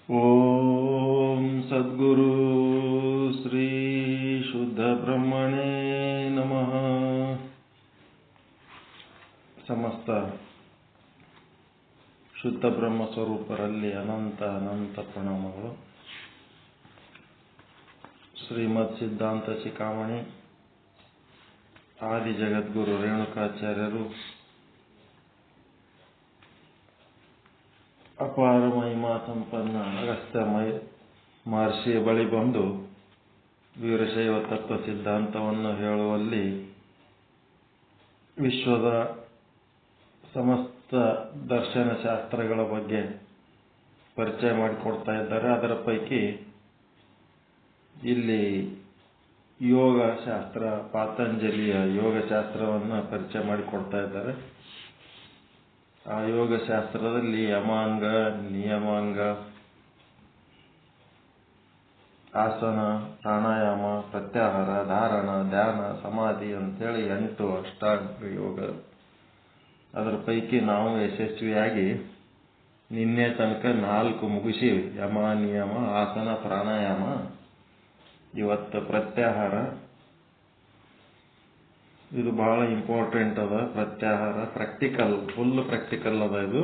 ಓಂ ಸದ್ಗುರು ಶ್ರೀ ಶುದ್ಧ ಬ್ರಹ್ಮಣೇ ನಮಃ. ಸಮಸ್ತ ಶುದ್ಧ ಬ್ರಹ್ಮ ಸ್ವರೂಪರಲ್ಲಿ ಅನಂತ ಅನಂತ ಪ್ರಣಾಮಗಳು. ಶ್ರೀಮದ್ ಸಿದ್ಧಾಂತ ಶಿಖಾಮಣಿ ಆದಿ ಜಗದ್ಗುರು ರೇಣುಕಾಚಾರ್ಯರು ಅಪಾರ ಮಹಿಮಾ ಸಂಪನ್ನ ಅಗಸ್ತ್ಯ ಮಹರ್ಷಿಯ ಬಳಿ ಬಂದು ವೀರಶೈವ ತತ್ವ ಸಿದ್ಧಾಂತವನ್ನು ಹೇಳುವಲ್ಲಿ ವಿಶ್ವದ ಸಮಸ್ತ ದರ್ಶನ ಶಾಸ್ತ್ರಗಳ ಬಗ್ಗೆ ಪರಿಚಯ ಮಾಡಿಕೊಡ್ತಾ ಇದ್ದಾರೆ. ಅದರ ಪೈಕಿ ಇಲ್ಲಿ ಯೋಗಶಾಸ್ತ್ರ, ಪಾತಂಜಲಿಯ ಯೋಗಶಾಸ್ತ್ರವನ್ನು ಪರಿಚಯ ಮಾಡಿಕೊಡ್ತಾ ಇದ್ದಾರೆ. ಆ ಯೋಗಶಾಸ್ತ್ರದಲ್ಲಿ ಯಮಾಂಗ, ನಿಯಮಾಂಗ, ಆಸನ, ಪ್ರಾಣಾಯಾಮ, ಪ್ರತ್ಯಾಹಾರ, ಧಾರಣ, ಧ್ಯಾನ, ಸಮಾಧಿ ಅಂತೇಳಿ 8 ಅಷ್ಟಾಂಗ ಯೋಗ. ಅದರ ಪೈಕಿ ನಾವು ಯಶಸ್ವಿಯಾಗಿ ನಿನ್ನೆ ತನಕ 4 ಮುಗಿಸಿವಿ. ಯಮ, ನಿಯಮ, ಆಸನ, ಪ್ರಾಣಾಯಾಮ. ಇವತ್ತು ಪ್ರತ್ಯಾಹಾರ. ಇದು ಬಹಳ ಇಂಪಾರ್ಟೆಂಟ್ ಅದ. ಪ್ರತ್ಯಾಹಾರ ಪ್ರಾಕ್ಟಿಕಲ್, ಫುಲ್ ಪ್ರಾಕ್ಟಿಕಲ್ ಅದ. ಇದು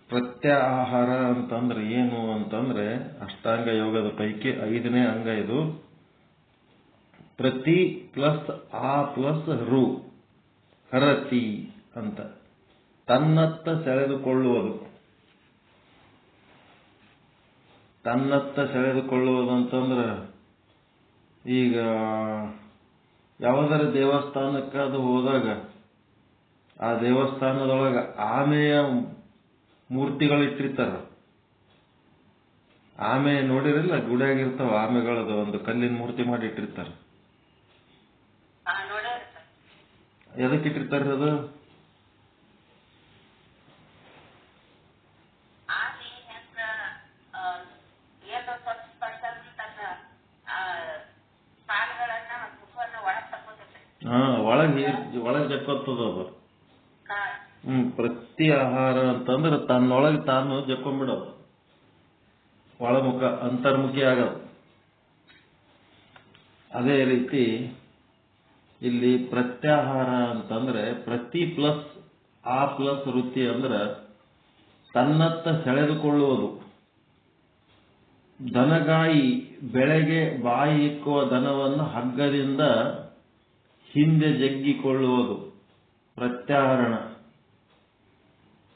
ಪ್ರತ್ಯಾಹಾರ ಅಂತಂದ್ರೆ ಏನು ಅಂತಂದ್ರೆ ಅಷ್ಟಾಂಗ ಯೋಗದ ಪೈಕಿ 5ನೇ ಅಂಗ ಇದು. ಪ್ರತಿ ಪ್ಲಸ್ ಆ ಪ್ಲಸ್ ರು, ಹರತಿ ಅಂತ ತನ್ನತ್ತ ಸೆಳೆದುಕೊಳ್ಳುವುದು. ತನ್ನತ್ತ ಸೆಳೆದುಕೊಳ್ಳುವುದು ಅಂತಂದ್ರೆ ಈಗ ಯಾವುದರ ದೇವಸ್ಥಾನಕ್ಕೆ ಅದು ಹೋದಾಗ ಆ ದೇವಸ್ಥಾನದೊಳಗೆ ಆಮೆಯ ಮೂರ್ತಿಗಳಿಟ್ಟಿರ್ತಾರ. ಆಮೆ ನೋಡಿರಲ್ಲ, ಗುಡಿಯಾಗಿರ್ತಾವ ಆಮೆಗಳದು, ಒಂದು ಕಲ್ಲಿನ ಮೂರ್ತಿ ಮಾಡಿ ಇಟ್ಟಿರ್ತಾರ. ಎದಕ್ಕೆ ಇಟ್ಟಿರ್ತಾರ ಅದು? ಒಳಗೆ ಜಕ್ಕೊತ್ತದ ಅದು. ಪ್ರತ್ಯಾಹಾರ ಅಂತಂದ್ರೆ ತನ್ನೊಳಗೆ ತಾನು ಜಕ್ಕೊಂಡ್ಬಿಡೋದು, ಒಳಮುಖ ಅಂತರ್ಮುಖಿ ಆಗೋದು. ಅದೇ ರೀತಿ ಇಲ್ಲಿ ಪ್ರತ್ಯಾಹಾರ ಅಂತಂದ್ರೆ ಪ್ರತಿ ಪ್ಲಸ್ ಆ ಪ್ಲಸ್ ವೃತ್ತಿ ಅಂದ್ರೆ ತನ್ನತ್ತ ಸೆಳೆದುಕೊಳ್ಳುವುದು. ದನಗಾಯಿ ಬೆಳೆಗೆ ಬಾಯಿ ಇಕ್ಕುವ ದನವನ್ನು ಹಗ್ಗದಿಂದ ಹಿಂದೆ ಜಗ್ಗಿಕೊಳ್ಳುವುದು ಪ್ರತ್ಯಾಹರಣ.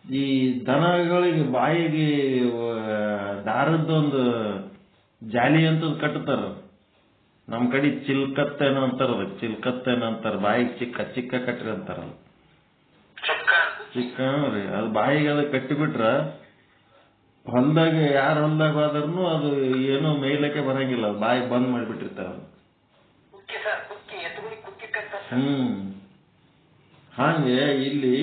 ಈ ದನಗಳಿಗೆ ಬಾಯಿಗೆ ದಾರದ್ದೊಂದು ಜಾಲಿ ಅಂತ ಕಟ್ಟುತ್ತಾರ. ನಮ್ಮ ಕಡೆ ಚಿಲ್ಕತ್ತೇನೋ ಅಂತಾರ, ಚಿಲ್ಕತ್ತೇನೋ ಅಂತಾರ. ಬಾಯಿಗೆ ಚಿಕ್ಕ ಚಿಕ್ಕ ಕಟ್ರಿ ಅಂತಾರ. ಚಿಕ್ಕ ರೀ, ಅದು ಬಾಯಿಗೆ ಅದು ಕಟ್ಟಿಬಿಟ್ರ ಹೊಲ್ದಾಗ, ಯಾರ ಹೊಲ್ದಾಗ ಹೋದ್ರೂ ಅದು ಏನೋ ಮೇಯ್ಲಕ್ಕೆ ಬರಂಗಿಲ್ಲ. ಬಾಯಿ ಬಂದ್ ಮಾಡಿಬಿಟ್ಟಿರ್ತಾರ. ಹಾಗೆ ಇಲ್ಲಿ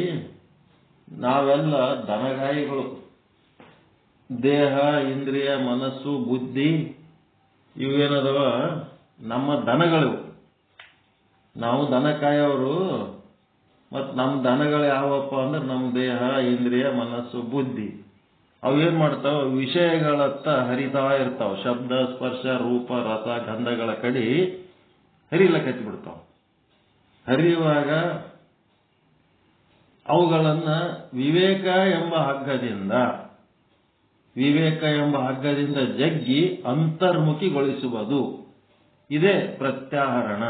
ನಾವೆಲ್ಲ ದನಗಾಯಿಗಳು. ದೇಹ, ಇಂದ್ರಿಯ, ಮನಸ್ಸು, ಬುದ್ಧಿ ಇವೇನದವ ನಮ್ಮ ದನಗಳು. ನಾವು ದನ ಕಾಯೋರು. ಮತ್ತು ನಮ್ಮ ದನಗಳು ಯಾವಪ್ಪ ಅಂದ್ರೆ ನಮ್ಮ ದೇಹ, ಇಂದ್ರಿಯ, ಮನಸ್ಸು, ಬುದ್ಧಿ. ಅವೇನ್ ಮಾಡ್ತಾವ? ವಿಷಯಗಳತ್ತ ಹರಿತಾ ಇರ್ತಾವ. ಶಬ್ದ, ಸ್ಪರ್ಶ, ರೂಪ, ರಸ, ಗಂಧಗಳ ಕಡೆ ಹರಿಲಕ್ಕೆ ಹಚ್ಚಿಬಿಡ್ತಾವ. ಹರಿಯುವಾಗ ಅವುಗಳನ್ನ ವಿವೇಕ ಎಂಬ ಹಗ್ಗದಿಂದ ಜಗ್ಗಿ ಅಂತರ್ಮುಖಿಗೊಳಿಸುವುದು. ಇದೇ ಪ್ರತ್ಯಾಹರಣ.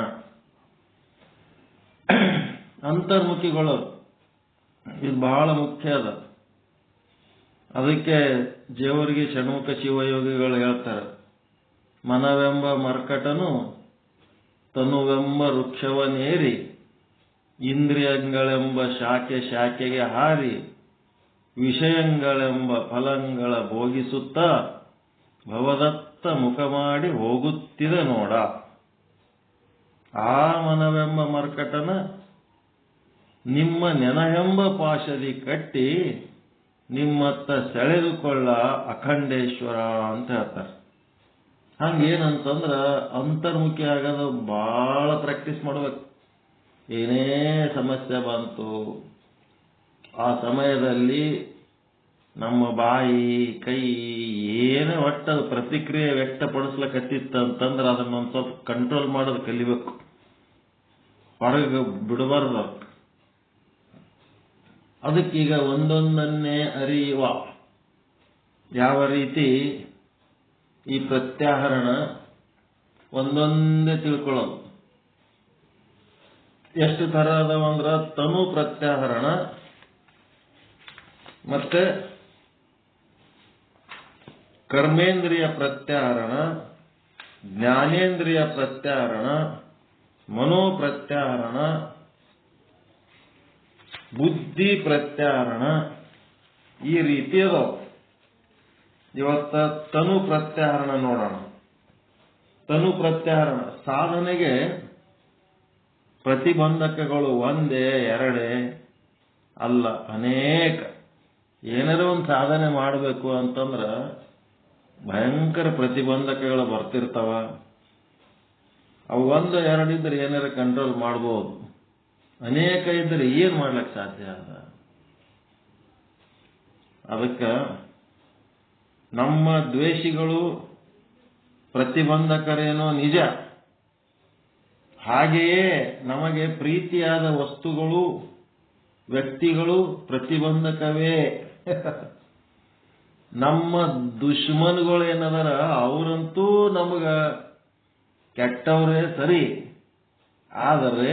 ಅಂತರ್ಮುಖಿಗೊಳ್ಳೋದು ಇದು ಬಹಳ ಮುಖ್ಯ ಅದ. ಅದಕ್ಕೆ ಜೇವರ್ಗಿ ಷಣ್ಮುಖ ಶಿವಯೋಗಿಗಳು ಹೇಳ್ತಾರೆ, ಮನವೆಂಬ ಮರ್ಕಟನು ತನುವೆಂಬ ವೃಕ್ಷವನ್ನೇರಿ ಇಂದ್ರಿಯಗಳೆಂಬ ಶಾಖೆಗೆ ಹಾರಿ ವಿಷಯಗಳೆಂಬ ಫಲಗಳ ಭೋಗಿಸುತ್ತಾ ಭವದತ್ತ ಮುಖ ಮಾಡಿ ಹೋಗುತ್ತಿದೆ ನೋಡ. ಆ ಮನವೆಂಬ ಮರ್ಕಟನ ನಿಮ್ಮ ನೆನಹೆಂಬ ಪಾಶದಿ ಕಟ್ಟಿ ನಿಮ್ಮತ್ತ ಸೆಳೆದುಕೊಳ್ಳ ಅಖಂಡೇಶ್ವರ ಅಂತ ಹೇಳ್ತಾರೆ. ಹಂಗೇನಂತಂದ್ರ ಅಂತರ್ಮುಖಿ ಆಗೋದು ಬಹಳ ಪ್ರಾಕ್ಟೀಸ್ ಮಾಡ್ಬೇಕು. ಏನೇ ಸಮಸ್ಯೆ ಬಂತು ಆ ಸಮಯದಲ್ಲಿ ನಮ್ಮ ಬಾಯಿ ಕೈ ಏನೇ ಒಟ್ಟದು ಪ್ರತಿಕ್ರಿಯೆ ವ್ಯಕ್ತಪಡಿಸ್ಲಕತ್ತಿತ್ತಂತಂದ್ರೆ ಅದನ್ನೊಂದು ಸ್ವಲ್ಪ ಕಂಟ್ರೋಲ್ ಮಾಡೋದು ಕಲಿಬೇಕು. ಹೊರಗೆ ಬಿಡಬಾರ್ದು. ಅದಕ್ಕೀಗ ಒಂದೊಂದನ್ನೇ ಅರಿಯುವ ಯಾವ ರೀತಿ ಈ ಪ್ರತ್ಯಾಹರಣ ಒಂದೊಂದೇ ತಿಳ್ಕೊಳ್ಳೋದು. ಎಷ್ಟು ಥರ ಅದಾವಂದ್ರ ತನು ಪ್ರತ್ಯಾಹರಣ, ಮತ್ತೆ ಕರ್ಮೇಂದ್ರಿಯ ಪ್ರತ್ಯಾಹರಣ, ಜ್ಞಾನೇಂದ್ರಿಯ ಪ್ರತ್ಯಾಹರಣ, ಮನೋ ಪ್ರತ್ಯಾಹರಣ, ಬುದ್ಧಿ ಪ್ರತ್ಯಾಹರಣ, ಈ ರೀತಿ ಅದಾವ. ಇವತ್ತ ತನು ಪ್ರತ್ಯಾಹರಣ ನೋಡೋಣ. ತನು ಪ್ರತ್ಯಾಹರಣ ಸಾಧನೆಗೆ ಪ್ರತಿಬಂಧಕಗಳು ಒಂದೇ ಎರಡೇ ಅಲ್ಲ, ಅನೇಕ. ಏನಾದ್ರು ಒಂದು ಸಾಧನೆ ಮಾಡಬೇಕು ಅಂತಂದ್ರ ಭಯಂಕರ ಪ್ರತಿಬಂಧಕಗಳು ಬರ್ತಿರ್ತಾವ. ಅವು ಒಂದು ಎರಡಿದ್ರೆ ಏನಾರ ಕಂಟ್ರೋಲ್ ಮಾಡ್ಬೋದು, ಅನೇಕ ಇದ್ರೆ ಏನ್ ಮಾಡ್ಲಿಕ್ಕೆ ಸಾಧ್ಯ ಅದ. ಅದಕ್ಕೆ ನಮ್ಮ ದ್ವೇಷಿಗಳು ಪ್ರತಿಬಂಧಕರೇನೋ ನಿಜ, ಹಾಗೆಯೇ ನಮಗೆ ಪ್ರೀತಿಯಾದ ವಸ್ತುಗಳು ವ್ಯಕ್ತಿಗಳು ಪ್ರತಿಬಂಧಕವೇ. ನಮ್ಮ ದುಶ್ಮನ್ಗಳು ಏನದಾರ ಅವರಂತೂ ನಮಗ ಕೆಟ್ಟವರೇ ಸರಿ. ಆದರೆ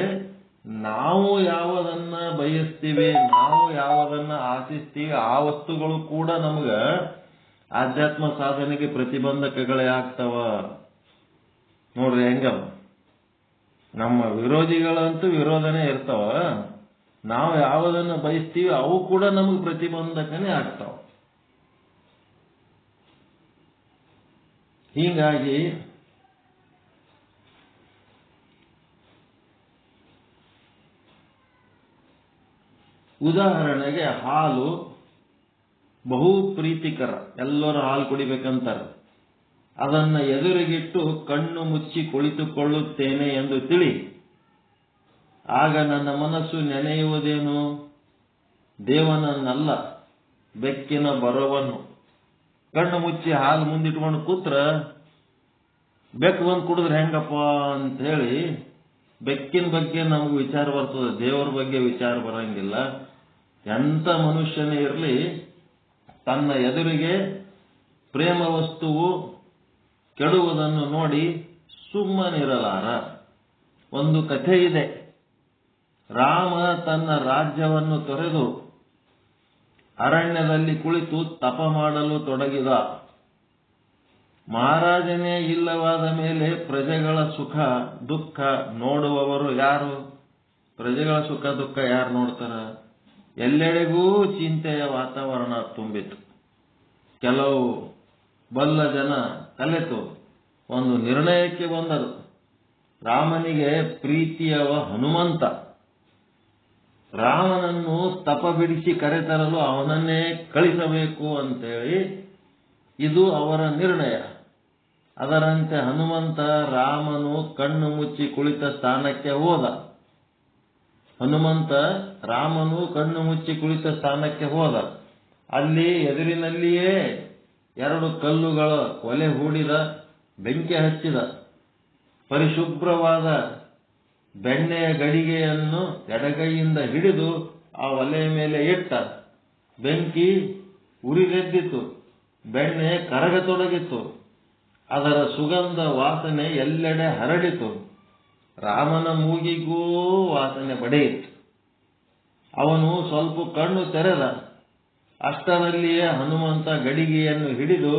ನಾವು ಯಾವುದನ್ನ ಬಯಸ್ತೀವಿ, ನಾವು ಯಾವುದನ್ನ ಆಶಿಸ್ತೀವಿ, ಆ ವಸ್ತುಗಳು ಕೂಡ ನಮಗ ಆಧ್ಯಾತ್ಮ ಸಾಧನೆಗೆ ಪ್ರತಿಬಂಧಕಗಳೇ ಆಗ್ತಾವ. ನೋಡ್ರಿ ಹೆಂಗ ನಮ್ಮ ವಿರೋಧಿಗಳಂತೂ ವಿರೋಧನೇ ಇರ್ತಾವ, ನಾವು ಯಾವುದನ್ನು ಬಯಸ್ತೀವಿ ಅವು ಕೂಡ ನಮಗೆ ಪ್ರತಿಬಂಧಕನೇ ಆಗ್ತಾವ. ಹೀಗಾಗಿ ಉದಾಹರಣೆಗೆ ಹಾಲು ಬಹು ಪ್ರೀತಿಕರ, ಎಲ್ಲರೂ ಹಾಲು ಕುಡಿಬೇಕಂತಾರೆ. ಅದನ್ನ ಎದುರಿಗಿಟ್ಟು ಕಣ್ಣು ಮುಚ್ಚಿ ಕುಳಿತುಕೊಳ್ಳುತ್ತೇನೆ ಎಂದು ತಿಳಿ. ಆಗ ನನ್ನ ಮನಸ್ಸು ನೆನೆಯುವುದೇನು? ದೇವನನ್ನಲ್ಲ, ಬೆಕ್ಕಿನ ಬರವನ್ನು. ಕಣ್ಣು ಮುಚ್ಚಿ ಹಾಲು ಮುಂದಿಟ್ಕೊಂಡು ಕೂತ್ರ ಬೆಕ್ಕು ಬಂದು ಕುಡಿದ್ರೆ ಹೆಂಗಪ್ಪ ಅಂತ ಹೇಳಿ ಬೆಕ್ಕಿನ ಬಗ್ಗೆ ನಮ್ಗೆ ವಿಚಾರ ಬರ್ತದೆ, ದೇವರ ಬಗ್ಗೆ ವಿಚಾರ ಬರಂಗಿಲ್ಲ. ಎಂಥ ಮನುಷ್ಯನೇ ಇರಲಿ, ತನ್ನ ಎದುರಿಗೆ ಪ್ರೇಮ ವಸ್ತುವು ಕೆಡುವುದನ್ನು ನೋಡಿ ಸುಮ್ಮನಿರಲಾರ. ಒಂದು ಕಥೆ ಇದೆ. ರಾಮ ತನ್ನ ರಾಜ್ಯವನ್ನು ತೊರೆದು ಅರಣ್ಯದಲ್ಲಿ ಕುಳಿತು ತಪ ಮಾಡಲು ತೊಡಗಿದ. ಮಹಾರಾಜನೇ ಇಲ್ಲವಾದ ಮೇಲೆ ಪ್ರಜೆಗಳ ಸುಖ ದುಃಖ ನೋಡುವವರು ಯಾರು? ಪ್ರಜೆಗಳ ಸುಖ ದುಃಖ ಯಾರು ನೋಡ್ತಾರ? ಎಲ್ಲೆಡೆಗೂ ಚಿಂತೆಯ ವಾತಾವರಣ ತುಂಬಿತು. ಕೆಲವು ಬಲ್ಲ ಜನ ಕಲೆತು ಒಂದು ನಿರ್ಣಯಕ್ಕೆ ಬಂದರು. ರಾಮನಿಗೆ ಪ್ರೀತಿಯವ ಹನುಮಂತ, ರಾಮನನ್ನು ತಪ ಬಿಡಿಸಿ ಕರೆತರಲು ಅವನನ್ನೇ ಕಳಿಸಬೇಕು ಅಂತೇಳಿ ಇದು ಅವರ ನಿರ್ಣಯ. ಅದರಂತೆ ಹನುಮಂತ ರಾಮನು ಕಣ್ಣು ಮುಚ್ಚಿ ಕುಳಿತ ಸ್ಥಾನಕ್ಕೆ ಹೋದ. ಅಲ್ಲಿ ಎದುರಿನಲ್ಲಿಯೇ 2 ಕಲ್ಲುಗಳ ಒಲೆ ಹೂಡಿದ, ಬೆಂಕಿ ಹಚ್ಚಿದ. ಪರಿಶುಭ್ರವಾದ ಬೆಣ್ಣೆಯ ಗಡಿಗೆಯನ್ನು ಎಡಗೈಯಿಂದ ಹಿಡಿದು ಆ ಒಲೆಯ ಮೇಲೆ ಇಟ್ಟ. ಬೆಂಕಿ ಉರಿಗೆದ್ದಿತು, ಬೆಣ್ಣೆ ಕರಗತೊಡಗಿತು. ಅದರ ಸುಗಂಧ ವಾಸನೆ ಎಲ್ಲೆಡೆ ಹರಡಿತು. ರಾಮನ ಮೂಗಿಗೂ ವಾಸನೆ ಬಡಿಯಿತು. ಅವನು ಸ್ವಲ್ಪ ಕಣ್ಣು ತೆರೆದ. ಅಷ್ಟರಲ್ಲಿಯೇ ಹನುಮಂತ ಗಡಿಗೆಯನ್ನು ಹಿಡಿದು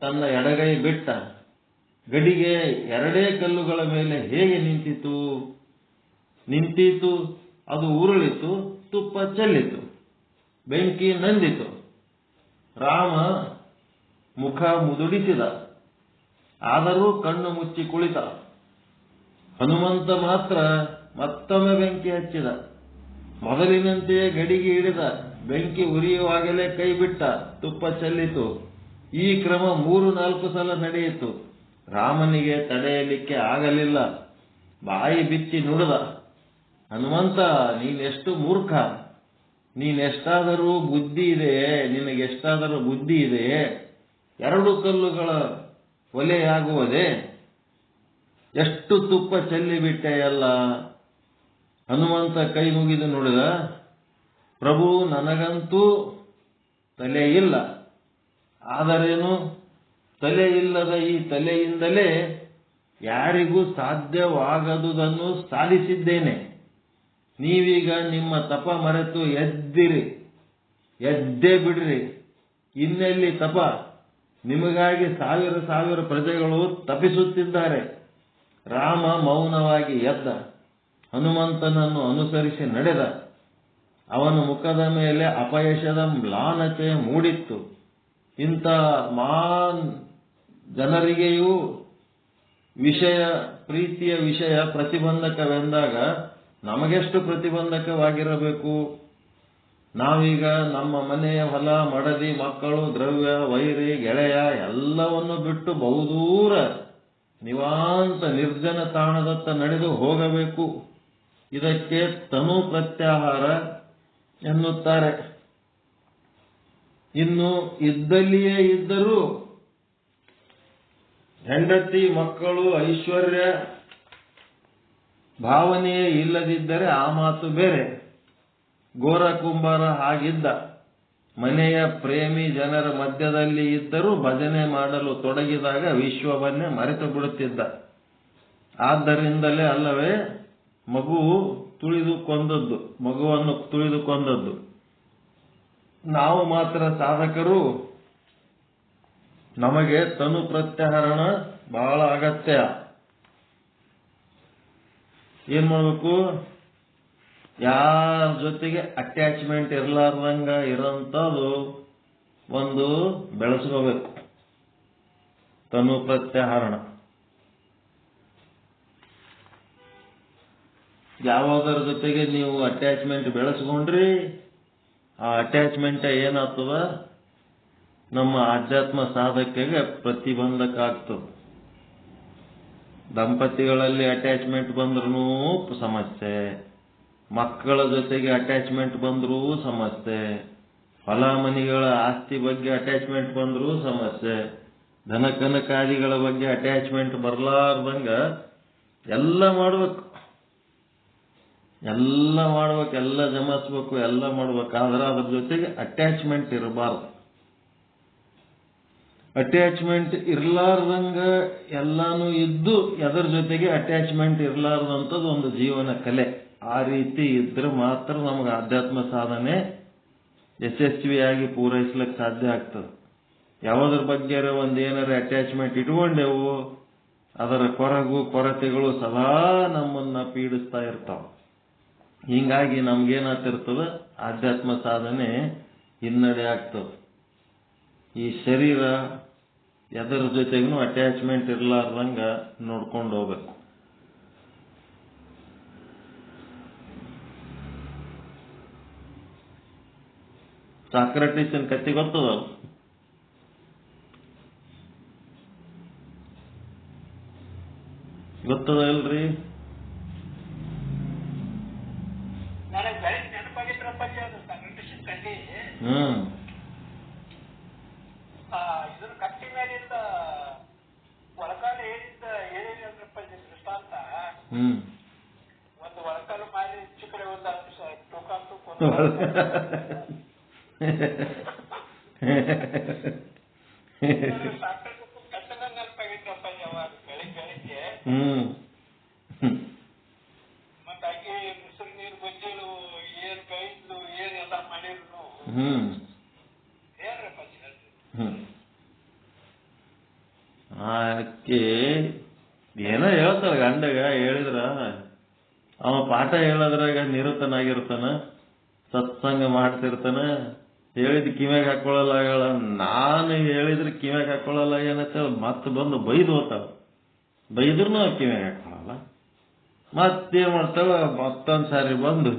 ತನ್ನ ಎಡಗೈ ಬಿಟ್ಟ. ಗಡಿಗೆ 2 ಕಲ್ಲುಗಳ ಮೇಲೆ ಹೇಗೆ ನಿಂತಿತು. ಅದು ಉರುಳಿತು, ತುಪ್ಪ ಚೆಲ್ಲಿತು, ಬೆಂಕಿ ನಂದಿತು. ರಾಮ ಮುಖ ಮುದುಡಿಸಿದ, ಆದರೂ ಕಣ್ಣು ಮುಚ್ಚಿ ಕುಳಿತ. ಹನುಮಂತ ಮಾತ್ರ ಮತ್ತೊಮ್ಮೆ ಬೆಂಕಿ ಹಚ್ಚಿದ. ಮೊದಲಿನಂತೆಯೇ ಗಡಿಗೆ ಹಿಡಿದ. ಬೆಂಕಿ ಉರಿಯುವಾಗಲೇ ಕೈ ಬಿಟ್ಟ, ತುಪ್ಪ ಚೆಲ್ಲಿತು. ಈ ಕ್ರಮ 3-4 ಸಲ ನಡೆಯಿತು. ರಾಮನಿಗೆ ತಡೆಯಲಿಕ್ಕೆ ಆಗಲಿಲ್ಲ. ಬಾಯಿ ಬಿಚ್ಚಿ ನುಡಿದ, ಹನುಮಂತ, ನೀನೆಷ್ಟು ಮೂರ್ಖ! ನೀನೆಷ್ಟಾದರೂ ಬುದ್ಧಿ ಇದೆಯೇ, ನಿನಗೆಷ್ಟಾದರೂ ಬುದ್ಧಿ ಇದೆಯೇ, 2 ಕಲ್ಲುಗಳ ಒಲೆಯಾಗುವುದೇ, ಎಷ್ಟು ತುಪ್ಪ ಚೆಲ್ಲಿಬಿಟ್ಟೆಯಲ್ಲ. ಹನುಮಂತ ಕೈ ಮುಗಿದು ನುಡಿದ, ಪ್ರಭು ನನಗಂತೂ ತಲೆ ಇಲ್ಲ, ಆದರೇನು ತಲೆ ಇಲ್ಲದ ಈ ತಲೆಯಿಂದಲೇ ಯಾರಿಗೂ ಸಾಧ್ಯವಾಗದುದನ್ನು ಸಾಧಿಸಿದ್ದೇನೆ. ನೀವೀಗ ನಿಮ್ಮ ತಪ ಮರೆತು ಎದ್ದೇ ಬಿಡ್ರಿ. ಇನ್ನೆಲ್ಲಿ ತಪ, ನಿಮಗಾಗಿ 1000 ಪ್ರಜೆಗಳು ತಪಿಸುತ್ತಿದ್ದಾರೆ. ರಾಮ ಮೌನವಾಗಿ ಎದ್ದ, ಹನುಮಂತನನ್ನು ಅನುಸರಿಸಿ ನಡೆದ. ಅವನ ಮುಖದ ಮೇಲೆ ಅಪಯಶದ ಮ್ಲಾನತೆ ಮೂಡಿತ್ತು. ಇಂಥ ಜನರಿಗೆಯೂ ಪ್ರೀತಿಯ ವಿಷಯ ಪ್ರತಿಬಂಧಕವೆಂದಾಗ ನಮಗೆಷ್ಟು ಪ್ರತಿಬಂಧಕವಾಗಿರಬೇಕು. ನಾವೀಗ ನಮ್ಮ ಮನೆಯ ಹೊಲ, ಮಡದಿ, ಮಕ್ಕಳು, ದ್ರವ್ಯ, ವೈರಿ, ಗೆಳೆಯ ಎಲ್ಲವನ್ನು ಬಿಟ್ಟು ಬಹುದೂರ ನಿವಾಂತ ನಿರ್ಜನ ತಾಣದತ್ತ ನಡೆದು ಹೋಗಬೇಕು. ಇದಕ್ಕೆ ತನು ಪ್ರತ್ಯಾಹಾರ ಎನ್ನುತ್ತಾರೆ. ಇನ್ನು ಇದ್ದಲ್ಲಿಯೇ ಇದ್ದರೂ ಹೆಂಡತಿ, ಮಕ್ಕಳು, ಐಶ್ವರ್ಯ ಭಾವನೆಯೇ ಇಲ್ಲದಿದ್ದರೆ ಆ ಮಾತು ಬೇರೆ. ಗೋರ ಕುಂಬಾರ ಹಾಗಿದ್ದ. ಮನೆಯ ಪ್ರೇಮಿ ಜನರ ಮಧ್ಯದಲ್ಲಿ ಇದ್ದರೂ ಭಜನೆ ಮಾಡಲು ತೊಡಗಿದಾಗ ವಿಶ್ವವನ್ನೇ ಮರೆತು ಬಿಡುತ್ತಿದ್ದ. ಆದ್ದರಿಂದಲೇ ಅಲ್ಲವೇ ಮಗುವನ್ನು ತುಳಿದು ಕೊಂದದ್ದು. ನಾವು ಮಾತ್ರ ಸಾಧಕರು. ನಮಗೆ ತನು ಪ್ರತ್ಯಾಹರಣ ಬಹಳ ಅಗತ್ಯ. ಏನ್ ಮಾಡಬೇಕು? ಯಾರ ಜೊತೆಗೆ ಅಟ್ಯಾಚ್ಮೆಂಟ್ ಇರಲಾರ್ದಂಗ ಇರೋಂಥದ್ದು ಒಂದು ಬೆಳೆಸ್ಕೋಬೇಕು, ತನು ಪ್ರತ್ಯಾಹರಣ. ಯಾವುದರ ಜೊತೆಗೆ ನೀವು ಅಟ್ಯಾಚ್ಮೆಂಟ್ ಬೆಳೆಸ್ಕೊಂಡ್ರಿ, ಆ ಅಟ್ಯಾಚ್ಮೆಂಟ್ ಏನಾಗ್ತದ, ನಮ್ಮ ಆಧ್ಯಾತ್ಮ ಸಾಧಕೆಗೆ ಪ್ರತಿಬಂಧಕ ಆಗ್ತದೆ. ದಂಪತಿಗಳಲ್ಲಿ ಅಟ್ಯಾಚ್ಮೆಂಟ್ ಬಂದ್ರೂ ಸಮಸ್ಯೆ, ಮಕ್ಕಳ ಜೊತೆಗೆ ಅಟ್ಯಾಚ್ಮೆಂಟ್ ಬಂದ್ರೂ ಸಮಸ್ಯೆ, ಹೊಲ ಮನಿಗಳ ಆಸ್ತಿ ಬಗ್ಗೆ ಅಟ್ಯಾಚ್ಮೆಂಟ್ ಬಂದ್ರೂ ಸಮಸ್ಯೆ, ಧನಕನಕಾದಿಗಳ ಬಗ್ಗೆ ಅಟ್ಯಾಚ್ಮೆಂಟ್ ಬರಲಾರ್ದಂಗ ಎಲ್ಲ ಮಾಡ್ಬೇಕು, ಎಲ್ಲ ಜಮಾಯಿಸ್ಬೇಕು, ಎಲ್ಲ ಮಾಡ್ಬೇಕಾದ್ರೆ ಅದ್ರ ಜೊತೆಗೆ ಅಟ್ಯಾಚ್ಮೆಂಟ್ ಇರಬಾರ್ದು. ಅಟ್ಯಾಚ್ಮೆಂಟ್ ಇರಲಾರ್ದಂಗ ಎಲ್ಲಾನು ಇದ್ದು ಎದರ ಜೊತೆಗೆ ಅಟ್ಯಾಚ್ಮೆಂಟ್ ಇರಲಾರ್ದಂಥದ್ದು ಒಂದು ಜೀವನ ಕಲೆ. ಆ ರೀತಿ ಇದ್ರೆ ಮಾತ್ರ ನಮಗೆ ಆಧ್ಯಾತ್ಮ ಸಾಧನೆ ಯಶಸ್ವಿಯಾಗಿ ಪೂರೈಸ್ಲಿಕ್ಕೆ ಸಾಧ್ಯ ಆಗ್ತದೆ. ಯಾವುದ್ರ ಬಗ್ಗೆ ಒಂದೇನಾರ ಅಟ್ಯಾಚ್ಮೆಂಟ್ ಇಟ್ಕೊಂಡೆವು, ಅದರ ಕೊರತೆಗಳು ಸದಾ ನಮ್ಮನ್ನ ಪೀಡಿಸ್ತಾ ಇರ್ತಾವ. ಹಿಂಗಾಗಿ ನಮ್ಗೇನಾಗ್ತಿರ್ತದ, ಆಧ್ಯಾತ್ಮ ಸಾಧನೆ ಹಿನ್ನಡೆ ಆಗ್ತದೆ. ಈ ಶರೀರ ಎದರ ಜೊತೆಗೂ ಅಟ್ಯಾಚ್ಮೆಂಟ್ ಇರಲಾರ್ದಂಗ ನೋಡ್ಕೊಂಡು ಹೋಗ್ಬೇಕು. ಸಾಕ್ರಟೀಸನ್ ಕತ್ತಿ ಗೊತ್ತದ? ಗೊತ್ತದ ಇಲ್ರಿ? ಕಟ್ಟಿ ಮೇಲಿಂದ ಒಳಕಾಲ ಏನಿಂದ ಏನೇನಪ್ಪ ದೃಷ್ಟಾಂತ, ಒಂದು ಒಳಕಾಲು ಮಾಡಿ ಹೆಚ್ಚು ಕಡೆ ಒಂದು ಟೋಕಾಂತು ಕಟ್ಟದ ನೆನಪಾಗಿದ್ರಪ್ಪ ಯಾವಾಗ ಬೆಳಿಗ್ಗೆ ಮತ್ತ ಅಕ್ಕಿ ಮುಸುರು ನೀರು ಗೊಜ್ಜಲು ಏನ್ ಕೈದು ಏನೆಲ್ಲ ಮಾಡಿದ್ರು ಏನ್ರಪ್ಪ ಆಕೆ ಏನೋ ಹೇಳ್ತಾರ ಗಂಡಗ, ಹೇಳಿದ್ರ ಅವ ಪಾಠ ಹೇಳೋದ್ರಾಗ ನಿರತನಾಗಿರ್ತಾನ, ಸತ್ಸಂಗ ಮಾಡ್ತಿರ್ತಾನ. ಹೇಳಿದ್ ಕಿವ್ಯಾಗ ಹಾಕೊಳ್ಳಲ್ಲ, ನಾನು ಹೇಳಿದ್ರೆ ಕಿವ್ಯಾಗ ಹಾಕೊಳ್ಳಲ್ಲ ಏನಂತ ಮತ್ತೆ ಬಂದು ಬೈದು ಹೋಗ್ತಾವ. ಬೈದ್ರೂ ಕಿವ್ಯಾಗ ಹಾಕೊಳ್ಳಲ್ಲ. ಮತ್ತೇನ್ ಮಾಡ್ತಾವ, ಮತ್ತೊಂದ್ ಸಾರಿ ಬಂದು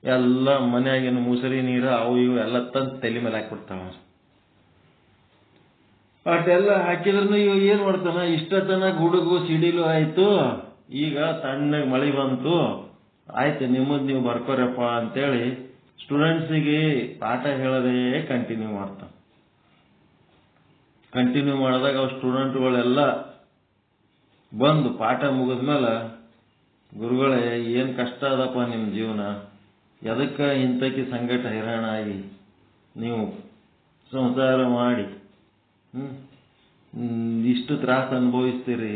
ಎಲ್ಲ ಮನ್ಯಾಗಿನ ಮುಸರಿ ನೀರು ಅವು ಇವು ಎಲ್ಲ ತಂದು ತಲೆ ಮೇಲೆ ಹಾಕ್ಬಿಡ್ತಾವ. ಅಷ್ಟೆಲ್ಲ ಹಾಕಿದ್ರು ಇವ್ ಏನ್ ಮಾಡ್ತಾನ, ಇಷ್ಟತನ ಗುಡುಗು ಸಿಡಿಲು ಆಯ್ತು, ಈಗ ತಣ್ಣಗೆ ಮಳೆ ಬಂತು, ಆಯ್ತು ನಿಮ್ಮದ್ ನೀವು ಬರ್ಕೋರಪ್ಪ ಅಂತೇಳಿ ಸ್ಟೂಡೆಂಟ್ಸಿಗೆ ಪಾಠ ಹೇಳೋದೇ ಕಂಟಿನ್ಯೂ ಮಾಡ್ತಾನೆ. ಕಂಟಿನ್ಯೂ ಮಾಡಿದಾಗ ಅವ್ರ ಸ್ಟೂಡೆಂಟ್ಗಳೆಲ್ಲ ಬಂದು ಪಾಠ ಮುಗಿದ್ಮೇಲೆ, ಗುರುಗಳೇ ಏನು ಕಷ್ಟ ಅದಪ್ಪ ನಿಮ್ಮ ಜೀವನ, ಎದಕ್ಕೆ ಇಂಥಕ್ಕೆ ಸಂಕಟ ಹೈರಾಣ ಆಗಿ ನೀವು ಸಂಸಾರ ಮಾಡಿ ಇಷ್ಟು ತ್ರಾಸ ಅನುಭವಿಸ್ತೀರಿ,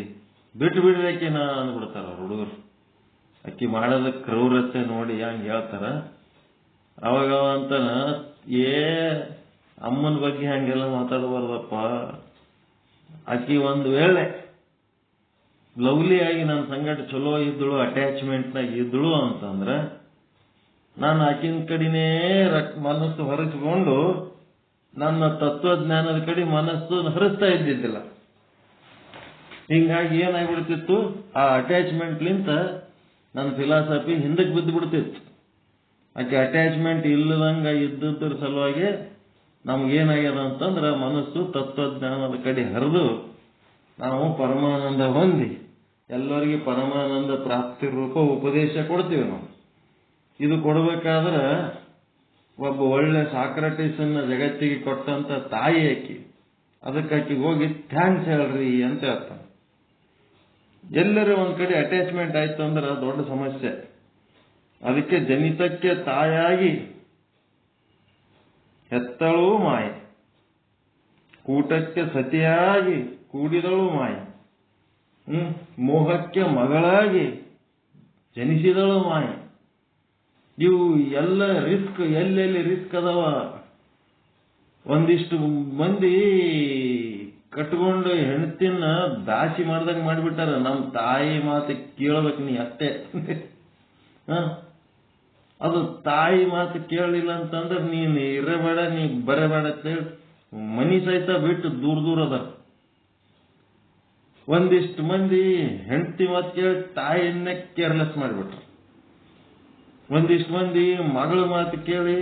ಬಿಟ್ಟು ಬಿಡ್ಬೇಕಿನ ಅಂದ್ಬಿಡ್ತಾರ ಅವ್ರ ಹುಡುಗರು. ಅಕ್ಕಿ ಮಾಡೋದ ಕ್ರೌರತೆ ನೋಡಿ ಹಂಗೆ ಹೇಳ್ತಾರ. ಅವಾಗ ಅಂತಾನ, ಅಮ್ಮನ ಬಗ್ಗೆ ಹಂಗೆಲ್ಲ ಮಾತಾಡಬಾರ್ದಪ್ಪ, ಆಕಿ ಒಂದು ವೇಳೆ ಲವ್ಲಿ ಆಗಿ ನನ್ನ ಸಂಗಟ ಚಲೋ ಇದ್ದಳು, ಅಟ್ಯಾಚ್ಮೆಂಟ್ನಾಗ ಇದ್ದಳು ಅಂತಂದ್ರೆ ನಾನು ಆಕಿನ ಕಡೆನೇ ಮನಸ್ಸು ಹೊರಸ್ಕೊಂಡು ನನ್ನ ತತ್ವಜ್ಞಾನದ ಕಡೆ ಮನಸ್ಸು ಹರಿಸ್ತಾ ಇದ್ದಿದ್ದಿಲ್ಲ. ಹಿಂಗಾಗಿ ಏನಾಗ್ಬಿಡ್ತಿತ್ತು, ಆ ಅಟ್ಯಾಚ್ಮೆಂಟ್ಲಿಂತ ನನ್ನ ಫಿಲಾಸಫಿ ಹಿಂದಕ್ಕೆ ಬಿದ್ದು ಬಿಡ್ತಿತ್ತು. ಆಕೆ ಅಟ್ಯಾಚ್ಮೆಂಟ್ ಇಲ್ಲದಂಗ ಇದ್ದದ್ರ ಸಲುವಾಗಿ ನಮ್ಗೇನಾಗ್ಯದ ಅಂತಂದ್ರೆ ಮನಸ್ಸು ತತ್ವಜ್ಞಾನದ ಕಡೆ ಹರಿದು ನಾವು ಪರಮಾನಂದ ಹೊಂದಿ ಎಲ್ಲರಿಗೆ ಪರಮಾನಂದ ಪ್ರಾಪ್ತಿ ರೂಪ ಉಪದೇಶ ಕೊಡ್ತೀವಿ ನಾವು. ಇದು ಕೊಡ್ಬೇಕಾದ್ರೆ ಒಬ್ಬ ಒಳ್ಳೆ ಸಾಕ್ರಟೀಸನ್ನ ಜಗತ್ತಿಗೆ ಕೊಟ್ಟಂತ ತಾಯಿ ಆಕಿ, ಅದಕ್ಕೆ ಆಕಿಗೆ ಹೋಗಿ ಥ್ಯಾಂಕ್ಸ್ ಹೇಳ್ರಿ ಅಂತ ಹೇಳ್ತಾನೆ. ಎಲ್ಲರೂ ಒಂದ್ ಕಡೆ ಅಟ್ಯಾಚ್ಮೆಂಟ್ ಆಯ್ತು ಅಂದ್ರೆ ದೊಡ್ಡ ಸಮಸ್ಯೆ. ಅದಕ್ಕೆ ಜನಿತಕ್ಕೆ ತಾಯಾಗಿ ಹೆತ್ತಳೂ ಮಾಯೆ, ಕೂಟಕ್ಕೆ ಸತಿಯಾಗಿ ಕೂಡಿದಳು ಮಾಯೆ, ಮೋಹಕ್ಕೆ ಮಗಳಾಗಿ ಜನಿಸಿದಳು ಮಾಯೆ. ಇವು ಎಲ್ಲ ರಿಸ್ಕ್, ಎಲ್ಲೆಲ್ಲಿ ರಿಸ್ಕ್ ಅದಾವ. ಒಂದಿಷ್ಟು ಮಂದಿ ಕಟ್ಕೊಂಡು ಹೆಣ್ತಿನ ದಾಸಿ ಮಾಡ್ದಂಗೆ ಮಾಡಿಬಿಟ್ಟಾರ. ನಮ್ಮ ತಾಯಿ ಮಾತು ಕೇಳಬೇಕು ನೀ ಅಷ್ಟೇ. ಅದು ತಾಯಿ ಮಾತು ಕೇಳಲಿಲ್ಲ ಅಂತಂದ್ರೆ ನೀನು ಇರಬೇಡ, ನೀ ಬರಬೇಡ ಅಂತೇಳಿ ಮನಿ ಸಹಿತ ಬಿಟ್ಟು ದೂರ ದೂರ ಅದ. ಒಂದಿಷ್ಟು ಮಂದಿ ಹೆಂಡತಿ ಮಾತು ಕೇಳಿ ತಾಯಿಯನ್ನೇ ಕೇರ್ಲೆಸ್ ಮಾಡಿಬಿಟ್ರು. ಒಂದಿಷ್ಟು ಮಂದಿ ಮಗಳ ಮಾತು ಕೇಳಿ,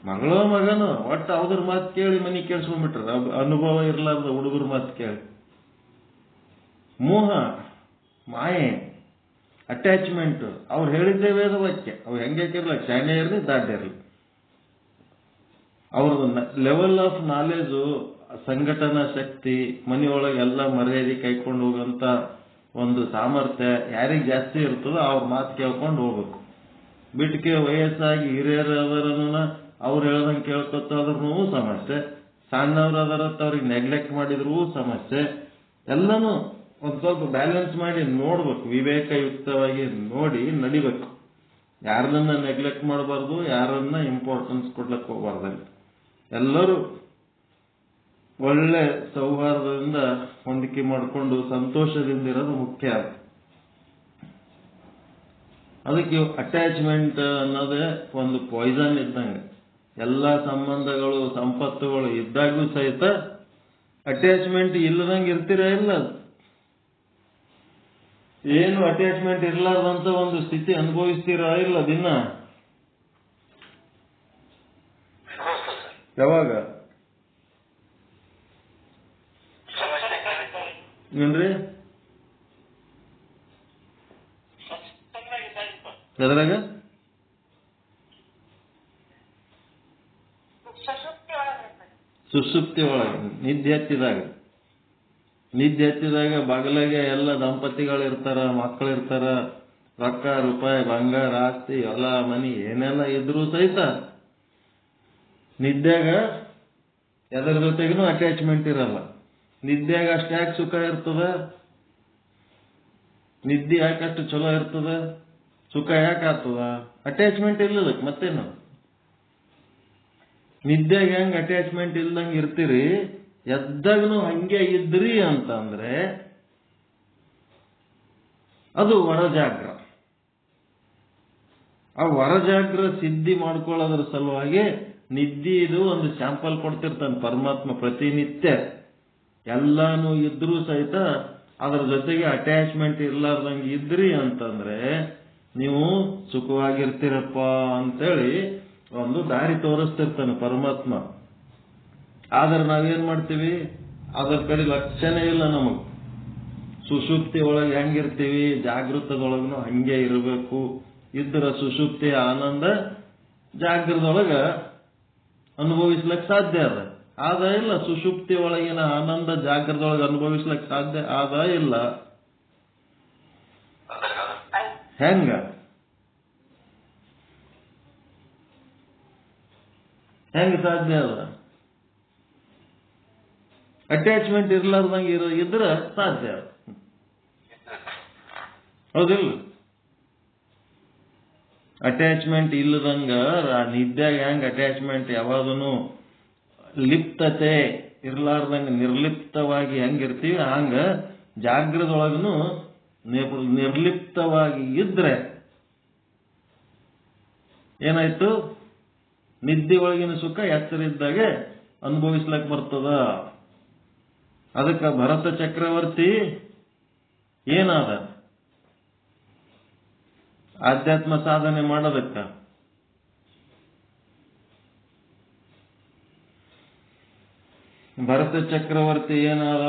ಮಗಳೋ ಮಗನೋ ಒಟ್ಟು ಅವ್ರ ಮಾತು ಕೇಳಿ ಮನಿ ಕೇಳಿಸ್ಕೊಂಡ್ಬಿಟ್ರ. ಅನುಭವ ಇರಲಾರ್ದ ಹುಡುಗರ ಮಾತು ಕೇಳಿ. ಮೋಹ, ಮಾಯೆ, ಅಟ್ಯಾಚ್ಮೆಂಟ್, ಅವ್ರು ಹೇಳಿದ್ದೇ ವೇದ ವಾಕ್ಯ. ಅವ್ರು ಹೆಂಗೆ ಇರ್ಲಿ, ಶಾಣೆ ಇರಲಿ, ದಾಡ್ಯ ಇರಲಿ, ಅವ್ರದ್ದು ಲೆವೆಲ್ ಆಫ್ ನಾಲೆಜು, ಸಂಘಟನಾ ಶಕ್ತಿ, ಮನೆಯೊಳಗೆ ಎಲ್ಲ ಮರ್ಯಾದೆ ಕೈಕೊಂಡು ಹೋಗಂತ ಒಂದು ಸಾಮರ್ಥ್ಯ ಯಾರಿಗೆ ಜಾಸ್ತಿ ಇರ್ತದೋ ಅವ್ರ ಮಾತು ಕೇಳ್ಕೊಂಡು ಹೋಗ್ಬೇಕು. ಬಿಟ್ಟಿಗೆ ವಯಸ್ಸಾಗಿ ಹಿರಿಯರದರನ್ನ ಅವ್ರು ಹೇಳ್ದಂಗೆ ಕೇಳ್ಕೊತ ಆದ್ರೂ ಸಮಸ್ಯೆ, ಸಣ್ಣವ್ರು ಅದರತ್ತ ಅವ್ರಿಗೆ ನೆಗ್ಲೆಕ್ಟ್ ಮಾಡಿದ್ರೂ ಸಮಸ್ಯೆ. ಎಲ್ಲನೂ ಒಂದ್ ಸ್ವಲ್ಪ ಬ್ಯಾಲೆನ್ಸ್ ಮಾಡಿ ನೋಡ್ಬೇಕು, ವಿವೇಕಯುಕ್ತವಾಗಿ ನೋಡಿ ನಡಿಬೇಕು. ಯಾರನ್ನ ನೆಗ್ಲೆಕ್ಟ್ ಮಾಡಬಾರ್ದು, ಯಾರನ್ನ ಇಂಪಾರ್ಟೆನ್ಸ್ ಕೊಡ್ಲಕ್ಕೆ ಹೋಗ್ಬಾರ್ದಲ್ಲಿ. ಎಲ್ಲರೂ ಒಳ್ಳೆ ಸೌಹಾರ್ದದಿಂದ ಹೊಂದಿಕೆ ಮಾಡಿಕೊಂಡು ಸಂತೋಷದಿಂದ ಇರೋದು ಮುಖ್ಯ. ಅದಕ್ಕೆ ಅಟ್ಯಾಚ್ಮೆಂಟ್ ಅನ್ನೋದೇ ಒಂದು ಪಾಯ್ಸನ್ ಇದ್ದಂಗೆ. ಎಲ್ಲ ಸಂಬಂಧಗಳು, ಸಂಪತ್ತುಗಳು ಇದ್ದಾಗೂ ಸಹಿತ ಅಟ್ಯಾಚ್ಮೆಂಟ್ ಇಲ್ಲದಂಗೆ ಇರ್ತೀರಾ ಇಲ್ಲ. ಏನು ಅಟ್ಯಾಚ್ಮೆಂಟ್ ಇರ್ಲಾರ್ದಂತ ಒಂದು ಸ್ಥಿತಿ ಅನುಭವಿಸ್ತೀರಾ ಇಲ್ಲ ದಿನ? ಯಾವಾಗ ಏನ್ರಿ? ಎದ್ರಾಗ ಸುಷುಪ್ತಿ ಒಳಗೆ ನಿದ್ದೆ ಹತ್ತಿದಾಗ ಬಗಲಿಗೆ ಎಲ್ಲ ದಂಪತಿಗಳಿರ್ತಾರ, ಮಕ್ಕಳಿರ್ತಾರ, ರೊಕ್ಕ ರೂಪಾಯಿ ಬಂಗಾರ ಆಸ್ತಿ ಹೊಲ ಮನಿ ಏನೆಲ್ಲ ಇದ್ರೂ ಸಹಿತ ನಿದ್ದ್ಯಾಗ ಎದರ ಜೊತೆಗೂ ಅಟ್ಯಾಚ್ಮೆಂಟ್ ಇರಲ್ಲ. ನಿದ್ದ್ಯಾಗ ಅಷ್ಟ್ಯಾಕೆ ಸುಖ ಇರ್ತದ, ನಿದ್ದೆ ಯಾಕಷ್ಟು ಚಲೋ ಇರ್ತದ, ಸುಖ ಯಾಕೆ ಆಗ್ತದ? ಅಟ್ಯಾಚ್ಮೆಂಟ್ ಇಲ್ಲದಕ್ಕೆ. ಮತ್ತೇನು ನಿದ್ದ್ಯಾಗ ಹೆಂಗ್ ಅಟ್ಯಾಚ್ಮೆಂಟ್ ಇಲ್ದಂಗೆ ಇರ್ತೀರಿ, ಎದ್ದಾಗನು ಹಂಗೆ ಇದ್ರಿ ಅಂತಂದ್ರೆ ಅದು ವರಜಾಗ್ರ. ಆ ವರಜಾಗ್ರ ಸಿದ್ಧಿ ಮಾಡ್ಕೊಳ್ಳೋದ್ರ ಸಲುವಾಗಿ ನಿದ್ದೆ ಇದು ಒಂದು ಸ್ಯಾಂಪಲ್ ಕೊಡ್ತಿರ್ತಾನೆ ಪರಮಾತ್ಮ ಪ್ರತಿನಿತ್ಯ. ಎಲ್ಲಾನು ಇದ್ರೂ ಸಹಿತ ಅದರ ಜೊತೆಗೆ ಅಟ್ಯಾಚ್ಮೆಂಟ್ ಇರ್ಲಾರ್ದಂಗೆ ಇದ್ರಿ ಅಂತಂದ್ರೆ ನೀವು ಸುಖವಾಗಿರ್ತೀರಪ್ಪ ಅಂತೇಳಿ ಒಂದು ದಾರಿ ತೋರಿಸ್ತಿರ್ತಾನೆ ಪರಮಾತ್ಮ. ಆದ್ರೆ ನಾವೇನ್ ಮಾಡ್ತೀವಿ, ಅದರ ಕಡೆ ಲಕ್ಷಣೇ ಇಲ್ಲ ನಮಗ್. ಸುಷುಪ್ತಿ ಒಳಗೆ ಹೆಂಗಿರ್ತೀವಿ, ಜಾಗೃತದೊಳಗೂ ಹಂಗೆ ಇರಬೇಕು. ಇದ್ರ ಸುಷುಪ್ತಿಯ ಆನಂದ ಜಾಗೃತದೊಳಗ ಅನುಭವಿಸ್ಲಿಕ್ಕೆ ಸಾಧ್ಯ ಅದ ಇಲ್ಲ. ಸುಷುಪ್ತಿ ಒಳಗಿನ ಆನಂದ ಜಾಗೃತದೊಳಗೆ ಅನುಭವಿಸ್ಲಿಕ್ಕೆ ಸಾಧ್ಯ ಅದ ಇಲ್ಲ. ಹೆಂಗ ಸಾಧ್ಯ ಅದ? ಅಟ್ಯಾಚ್ಮೆಂಟ್ ಇರ್ಲಾರ್ದಂಗೆ ಇದ್ರೆ ಸಾಧ್ಯ, ಹೌದಿಲ್ಲ? ಅಟ್ಯಾಚ್ಮೆಂಟ್ ಇಲ್ಲದಂಗ ನಿದ್ಯಾಗ ಹೆಂಗ್ ಅಟ್ಯಾಚ್ಮೆಂಟ್ ಯಾವಾಗನು ಲಿಪ್ತತೆ ಇರ್ಲಾರ್ದಂಗ ನಿರ್ಲಿಪ್ತವಾಗಿ ಹೆಂಗಿರ್ತೀವಿ ಹಂಗ ಜಾಗೃತದೊಳಗನು ನಿರ್ಲಿಪ್ತವಾಗಿ ಇದ್ರೆ ಏನಾಯ್ತು? ನಿದ್ದೆ ಒಳಗಿನ ಸುಖ ಎಚ್ಚರ ಇದ್ದಾಗೆ ಅನುಭವಿಸ್ಲಕ್ ಬರ್ತದ. ಅದಕ್ಕೆ ಭರತ ಚಕ್ರವರ್ತಿ ಏನಾದ? ಆಧ್ಯಾತ್ಮ ಸಾಧನೆ ಮಾಡೋದಕ್ಕ ಭರತ ಚಕ್ರವರ್ತಿ ಏನಾದ?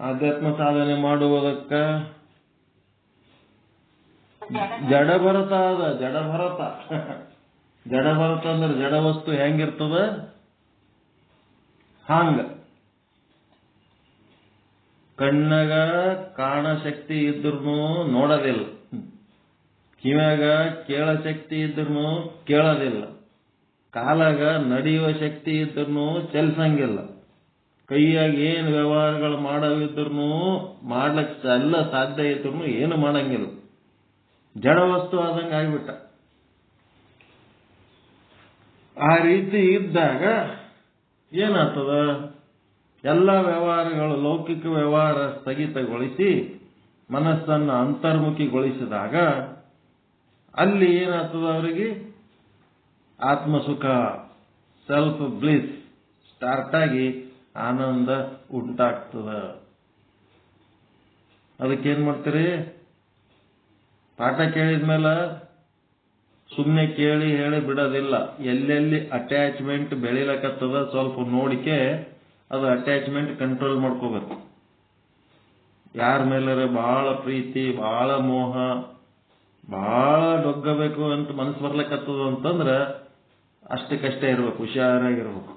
ಆಧ್ಯಾತ್ಮ ಸಾಧನೆ ಮಾಡುವುದಕ್ಕ ಜಡಭರತ ಅದ. ಜಡಭರತ ಅಂದ್ರೆ ಜಡ ವಸ್ತು ಹೆಂಗಿರ್ತದ ಹಾಂಗ. ಕಣ್ಣಗ ಕಾಣ ಶಕ್ತಿ ಇದ್ರೂ ನೋಡೋದಿಲ್ಲ, ಕಿವ್ಯಾಗ ಕೇಳ ಶಕ್ತಿ ಇದ್ರೂ ಕೇಳೋದಿಲ್ಲ, ಕಾಲಾಗ ನಡೆಯುವ ಶಕ್ತಿ ಇದ್ರೂ ಚಲಿಸಂಗಿಲ್ಲ, ಕೈಯಾಗ ಏನು ವ್ಯವಹಾರಗಳು ಮಾಡವಿದ್ರು ಮಾಡ್ಲಕ್ ಎಲ್ಲ ಸಾಧ್ಯ ಇದ್ರು ಏನು ಮಾಡಂಗಿಲ್ಲ. ಜಡ ವಸ್ತು ಆದಂಗೆ ಆಗ್ಬಿಟ್ಟ. ಆ ರೀತಿ ಇದ್ದಾಗ ಏನಾಗ್ತದ? ಎಲ್ಲ ವ್ಯವಹಾರಗಳು ಲೌಕಿಕ ವ್ಯವಹಾರ ಸ್ಥಗಿತಗೊಳಿಸಿ ಮನಸ್ಸನ್ನು ಅಂತರ್ಮುಖಿಗೊಳಿಸಿದಾಗ ಅಲ್ಲಿ ಏನಾಗ್ತದ? ಅವರಿಗೆ ಆತ್ಮಸುಖ, ಸೆಲ್ಫ್ ಬ್ಲಿಸ್ ಸ್ಟಾರ್ಟ್ ಆಗಿ ಆನಂದ ಉಂಟಾಗ್ತದ. ಅದಕ್ಕೇನ್ ಮಾಡ್ತೀರಿ? ಪಾಠ ಕೇಳಿದ್ಮೇಲೆ ಸುಮ್ಮನೆ ಕೇಳಿ ಹೇಳಿ ಬಿಡೋದಿಲ್ಲ. ಎಲ್ಲೆಲ್ಲಿ ಅಟ್ಯಾಚ್ಮೆಂಟ್ ಬೆಳಿಲಕತ್ತದ ಸ್ವಲ್ಪ ನೋಡಿಕೆ ಅದು ಅಟ್ಯಾಚ್ಮೆಂಟ್ ಕಂಟ್ರೋಲ್ ಮಾಡ್ಕೋಬೇಕು. ಯಾರ ಮೇಲಾರೆ ಬಹಳ ಪ್ರೀತಿ, ಬಹಳ ಮೋಹ, ಬಹಳ ಡೊಗ್ಗಬೇಕು ಅಂತ ಮನಸ್ಸು ಬರ್ಲಕತ್ತದ ಅಂತಂದ್ರೆ ಅಷ್ಟಕ್ಕಷ್ಟೇ ಇರ್ಬೇಕು, ಹುಷಾರಾಗಿರ್ಬೇಕು.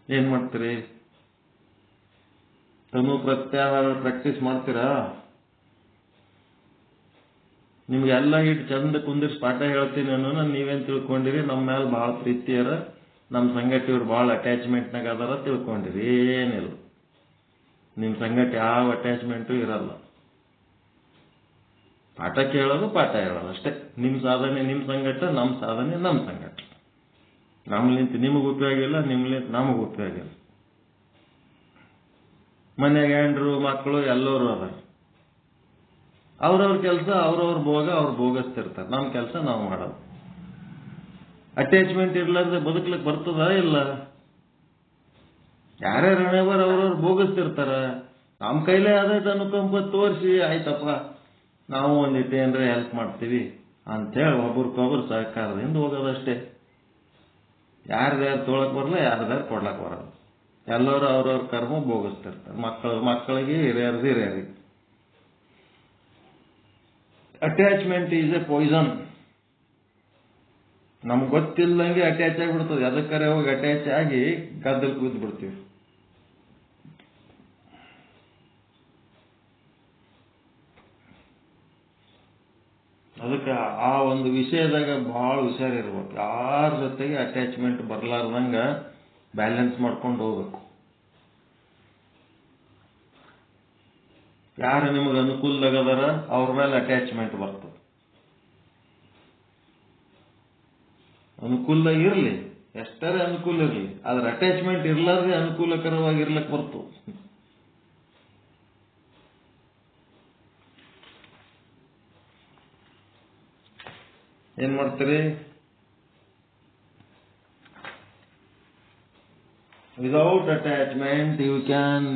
ಏನ್ ಮಾಡ್ತೀರಿ? ತನು ಪ್ರತ್ಯಾಹಾರ ಪ್ರಾಕ್ಟೀಸ್ ಮಾಡ್ತೀರಾ? ನಿಮ್ಗೆಲ್ಲ ಇಟ್ಟು ಚಂದ ಕುಂದಿರ್ಸಿ ಪಾಠ ಹೇಳ್ತೀನಿ ಅನ್ನೋನ ನೀವೇನ್ ತಿಳ್ಕೊಂಡಿರಿ? ನಮ್ಮ ಮೇಲೆ ಬಹಳ ಪ್ರೀತಿಯರ, ನಮ್ಮ ಸಂಗತಿ ಇವ್ರು ಬಹಳ ಅಟ್ಯಾಚ್ಮೆಂಟ್ನಾಗ ಅದಾರ ತಿಳ್ಕೊಂಡಿರಿ. ಏನಿಲ್ಲ, ನಿಮ್ ಸಂಗತಿ ಯಾವ ಅಟ್ಯಾಚ್ಮೆಂಟು ಇರಲ್ಲ. ಪಾಠ ಕೇಳೋದು, ಪಾಠ ಹೇಳೋದು ಅಷ್ಟೇ. ನಿಮ್ ಸಾಧನೆ ನಿಮ್ ಸಂಗಟ, ನಮ್ಮ ಸಾಧನೆ ನಮ್ಮ ಸಂಗಟ. ನಮ್ಲಿಂತ ನಿಮಗೆ ಉಪಯೋಗ ಇಲ್ಲ, ನಿಮ್ಲಿಂತ ನಮಗೆ ಉಪಯೋಗ ಇಲ್ಲ. ಮನ್ಯಾಗ ಹೆಂಡ್ರು ಮಕ್ಕಳು ಎಲ್ಲರೂ ಅದಾರ. ಅವ್ರವ್ರ ಕೆಲಸ ಅವ್ರವ್ರ ಭೋಗ ಅವ್ರು ಭೋಗಿಸ್ತಿರ್ತಾರೆ. ನಮ್ಮ ಕೆಲಸ ನಾವು ಮಾಡೋದು. ಅಟ್ಯಾಚ್ಮೆಂಟ್ ಇರ್ಲಾರ್ದೆ ಬದುಕ್ಲಿಕ್ಕೆ ಬರ್ತದ ಇಲ್ಲ? ಯಾರ್ಯಾರ ಹಣೆಬರ್ ಅವ್ರವ್ರು ಭೋಗಿಸ್ತಿರ್ತಾರ. ನಮ್ಮ ಕೈಲೇ ಆದೈತೆ ಅನುಕಂಪ ತೋರಿಸಿ ಆಯ್ತಪ್ಪ ನಾವು ಒಂದಿಟ್ಟು ಏನ್ರ ಹೆಲ್ಪ್ ಮಾಡ್ತೀವಿ ಅಂತೇಳಿ ಒಬ್ರಿಗೊಬ್ರು ಸಹಕಾರದಿಂದ ಹೋಗೋದಷ್ಟೇ. ಯಾರ್ದಾರು ತೊಳಕ್ ಬರಲ್ಲ, ಯಾರ್ದಾರು ಕೊಡ್ಲಕ್ ಬರಲ್ಲ. ಎಲ್ಲರೂ ಅವ್ರವ್ರ ಕರ್ಮ ಭೋಗಿಸ್ತಿರ್ತಾರೆ. ಮಕ್ಕಳಿಗೆ ಹಿರಿಯರಿಗೆ. Attachment is a poison. ನಮ್ಗೆ ಗೊತ್ತಿಲ್ಲದಂಗೆ ಅಟ್ಯಾಚ್ ಆಗಿಬಿಡ್ತದೆ. ಅದಕ್ಕರೆ ಹೋಗಿ ಅಟ್ಯಾಚ್ ಆಗಿ ಗದ್ದಲ್ ಕೂತ್ ಬಿಡ್ತೀವಿ. ಅದಕ್ಕೆ ಆ ಒಂದು ವಿಷಯದಾಗ ಬಹಳ ಹುಷಾರಿರ್ಬೇಕು. ಯಾರ ಜೊತೆಗೆ ಅಟ್ಯಾಚ್ಮೆಂಟ್ ಬರ್ಲಾರ್ದಂಗ ಬ್ಯಾಲೆನ್ಸ್ ಮಾಡ್ಕೊಂಡು ಹೋಗ್ಬೇಕು. ಯಾರು ನಿಮಗೆ ಅನುಕೂಲದಾಗದಾರ ಅವ್ರ ಮೇಲೆ ಅಟ್ಯಾಚ್ಮೆಂಟ್ ಬರ್ತದೆ. ಅನುಕೂಲ ಇರಲಿ, ಎಷ್ಟರೇ ಅನುಕೂಲ ಇರಲಿ, ಆದ್ರೆ ಅಟ್ಯಾಚ್ಮೆಂಟ್ ಇರ್ಲಾರ್ದೆ ಅನುಕೂಲಕರವಾಗಿರ್ಲಕ್ಕೆ ಬರ್ತದೆ. ಏನ್ ಮಾಡ್ತೀರಿ? Without attachment you can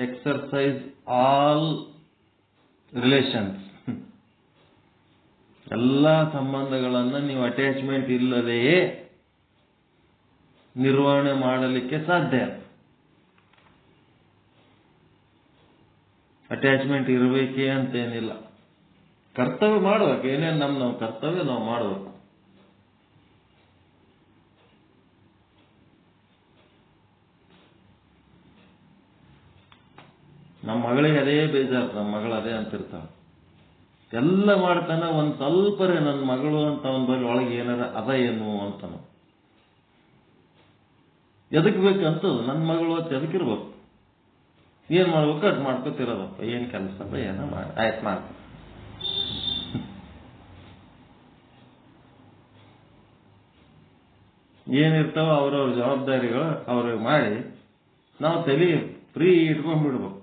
exercise all relations. ಎಲ್ಲ ಸಂಬಂಧಗಳನ್ನು ನೀವು ಅಟ್ಯಾಚ್ಮೆಂಟ್ ಇಲ್ಲದೆಯೇ ನಿರ್ವಹಣೆ ಮಾಡಲಿಕ್ಕೆ ಸಾಧ್ಯ. ಅಟ್ಯಾಚ್ಮೆಂಟ್ ಇರಬೇಕೇ ಅಂತೇನಿಲ್ಲ. ಕರ್ತವ್ಯ ಮಾಡ್ಬೇಕು. ಏನೇನು ನಮ್ಮ ಕರ್ತವ್ಯ ನಾವು ಮಾಡಬೇಕು. ನಮ್ಮ ಮಗಳಿಗೆ ಅದೇ ಬೇಜಾರು, ನಮ್ಮ ಮಗಳು ಅದೇ ಅಂತಿರ್ತಾಳ. ಎಲ್ಲ ಮಾಡ್ತಾನೆ, ಒಂದ್ ಸ್ವಲ್ಪರೇ ನನ್ನ ಮಗಳು ಅಂತ ಅವನ ಬಳಿ ಒಳಗೆ ಏನಾರ ಅದ ಏನು ಅಂತಾನ. ಎದಕ್ ಬೇಕಂತದ ನನ್ನ ಮಗಳು ಅಂತ ಎದಕ್ಕಿರ್ಬೇಕು? ಏನ್ ಮಾಡ್ಬೇಕು ಅದ್ ಮಾಡ್ಕೊತಿರೋದಪ್ಪ, ಏನ್ ಕೆಲಸಪ್ಪ, ಏನೋ ಮಾಡಿ ಆಯ್ತು ಮಾಡ್ಕೊ. ಏನಿರ್ತಾವ ಅವ್ರವ್ರ ಜವಾಬ್ದಾರಿಗಳು ಅವ್ರಿಗೆ ಮಾಡಿ ನಾವು ತಲೆ ಫ್ರೀ ಇಟ್ಕೊಂಡ್ಬಿಡ್ಬೇಕು.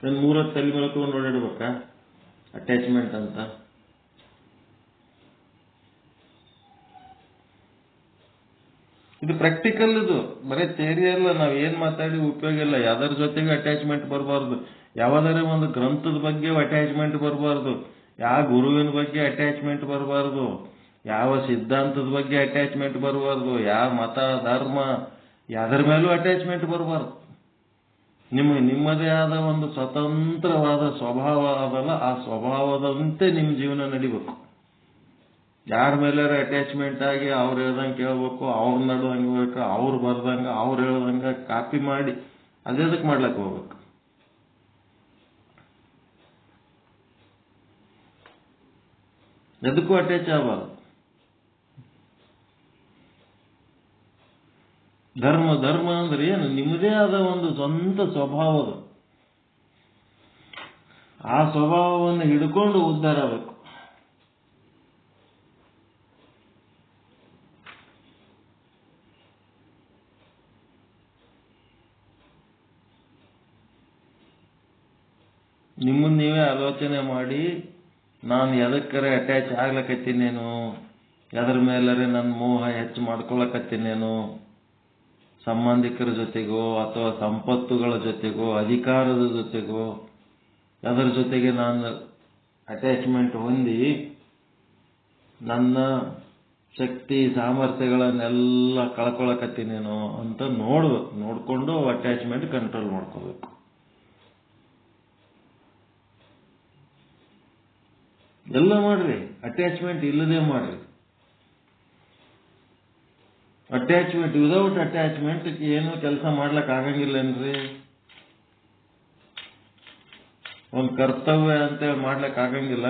ಒಂದು 3 ತಲೆ ಮೇಲೆ ತಗೊಂಡು ಓಡಾಡ್ಬೇಕಾ ಅಟ್ಯಾಚ್ಮೆಂಟ್ ಅಂತ? ಇದು ಪ್ರಾಕ್ಟಿಕಲ್, ಇದು ಬರೀ ಥಿಯರಿ ಅಲ್ಲ. ನಾವ್ ಏನ್ ಮಾತಾಡಿ ಉಪಯೋಗ ಇಲ್ಲ. ಯಾವ್ದಾರ ಜೊತೆಗೆ ಅಟ್ಯಾಚ್ಮೆಂಟ್ ಬರಬಾರ್ದು. ಯಾವ್ದಾರ ಒಂದು ಗ್ರಂಥದ ಬಗ್ಗೆ ಅಟ್ಯಾಚ್ಮೆಂಟ್ ಬರಬಾರ್ದು. ಯಾವ ಗುರುವಿನ ಬಗ್ಗೆ ಅಟ್ಯಾಚ್ಮೆಂಟ್ ಬರಬಾರ್ದು. ಯಾವ ಸಿದ್ಧಾಂತದ ಬಗ್ಗೆ ಅಟ್ಯಾಚ್ಮೆಂಟ್ ಬರಬಾರ್ದು. ಯಾವ ಮತ ಧರ್ಮ ಯಾವ್ದ್ರ ಮೇಲೂ ಅಟ್ಯಾಚ್ಮೆಂಟ್ ಬರಬಾರ್ದು. ನಿಮ್ಮದೇ ಆದ ಒಂದು ಸ್ವತಂತ್ರವಾದ ಸ್ವಭಾವ ಅದಲ್ಲ, ಆ ಸ್ವಭಾವದಂತೆ ನಿಮ್ಮ ಜೀವನ ನಡಿಬೇಕು. ಯಾರ ಮೇಲಾರ ಅಟ್ಯಾಚ್ಮೆಂಟ್ ಆಗಿ ಅವ್ರು ಹೇಳ್ದಂಗೆ ಕೇಳ್ಬೇಕು, ಅವ್ರು ನಡ್ದಂಗೆ ಹೋಗ್ಬೇಕು, ಅವ್ರು ಬರ್ದಂಗ ಅವ್ರು ಹೇಳ್ದಂಗ ಕಾಪಿ ಮಾಡಿ ಅದೇದಕ್ಕೆ ಮಾಡ್ಲಕ್ಕೆ ಹೋಗ್ಬೇಕು? ಎದಕ್ಕೂ ಅಟ್ಯಾಚ್ ಆಗಬಾರ್ದು. ಧರ್ಮ ಅಂದ್ರೆ ಏನು? ನಿಮ್ಮದೇ ಆದ ಒಂದು ಸ್ವಂತ ಸ್ವಭಾವದ, ಆ ಸ್ವಭಾವವನ್ನು ಹಿಡ್ಕೊಂಡು ಉದ್ಧಾರ ಆಗಬೇಕು. ನಿಮ್ಮನ್ನ ನೀವೇ ಆಲೋಚನೆ ಮಾಡಿ, ನಾನು ಎದಕ್ಕರೆ ಅಟ್ಯಾಚ್ ಆಗ್ಲಕತ್ತೀನೇನು, ಎದ್ರ ಮೇಲರೆ ನನ್ನ ಮೋಹ ಹೆಚ್ಚು ಮಾಡ್ಕೊಳಕತ್ತೀನೇನು, ಸಂಬಂಧಿಕರ ಜೊತೆಗೋ ಅಥವಾ ಸಂಪತ್ತುಗಳ ಜೊತೆಗೋ ಅಧಿಕಾರದ ಜೊತೆಗೋ ಅದರ ಜೊತೆಗೆ ನಾನು ಅಟ್ಯಾಚ್ಮೆಂಟ್ ಹೊಂದಿ ನನ್ನ ಶಕ್ತಿ ಸಾಮರ್ಥ್ಯಗಳನ್ನೆಲ್ಲ ಕಳ್ಕೊಳಕತ್ತೀನೇನೋ ಅಂತ ನೋಡ್ಕೊಂಡು ಅಟ್ಯಾಚ್ಮೆಂಟ್ ಕಂಟ್ರೋಲ್ ಮಾಡ್ಕೋಬೇಕು. ಎಲ್ಲ ಮಾಡ್ರಿ, ಅಟ್ಯಾಚ್ಮೆಂಟ್ ಇಲ್ಲದೆ ಮಾಡ್ರಿ. ಅಟ್ಯಾಚ್ಮೆಂಟ್ ವಿದೌಟ್ ಅಟ್ಯಾಚ್ಮೆಂಟ್ ಏನು ಕೆಲಸ ಮಾಡ್ಲಕ್ ಆಗಂಗಿಲ್ಲನ್ರಿ. ಒಂದು ಕರ್ತವ್ಯ ಅಂತೇಳಿ ಮಾಡ್ಲಕ್ ಆಗಂಗಿಲ್ಲ.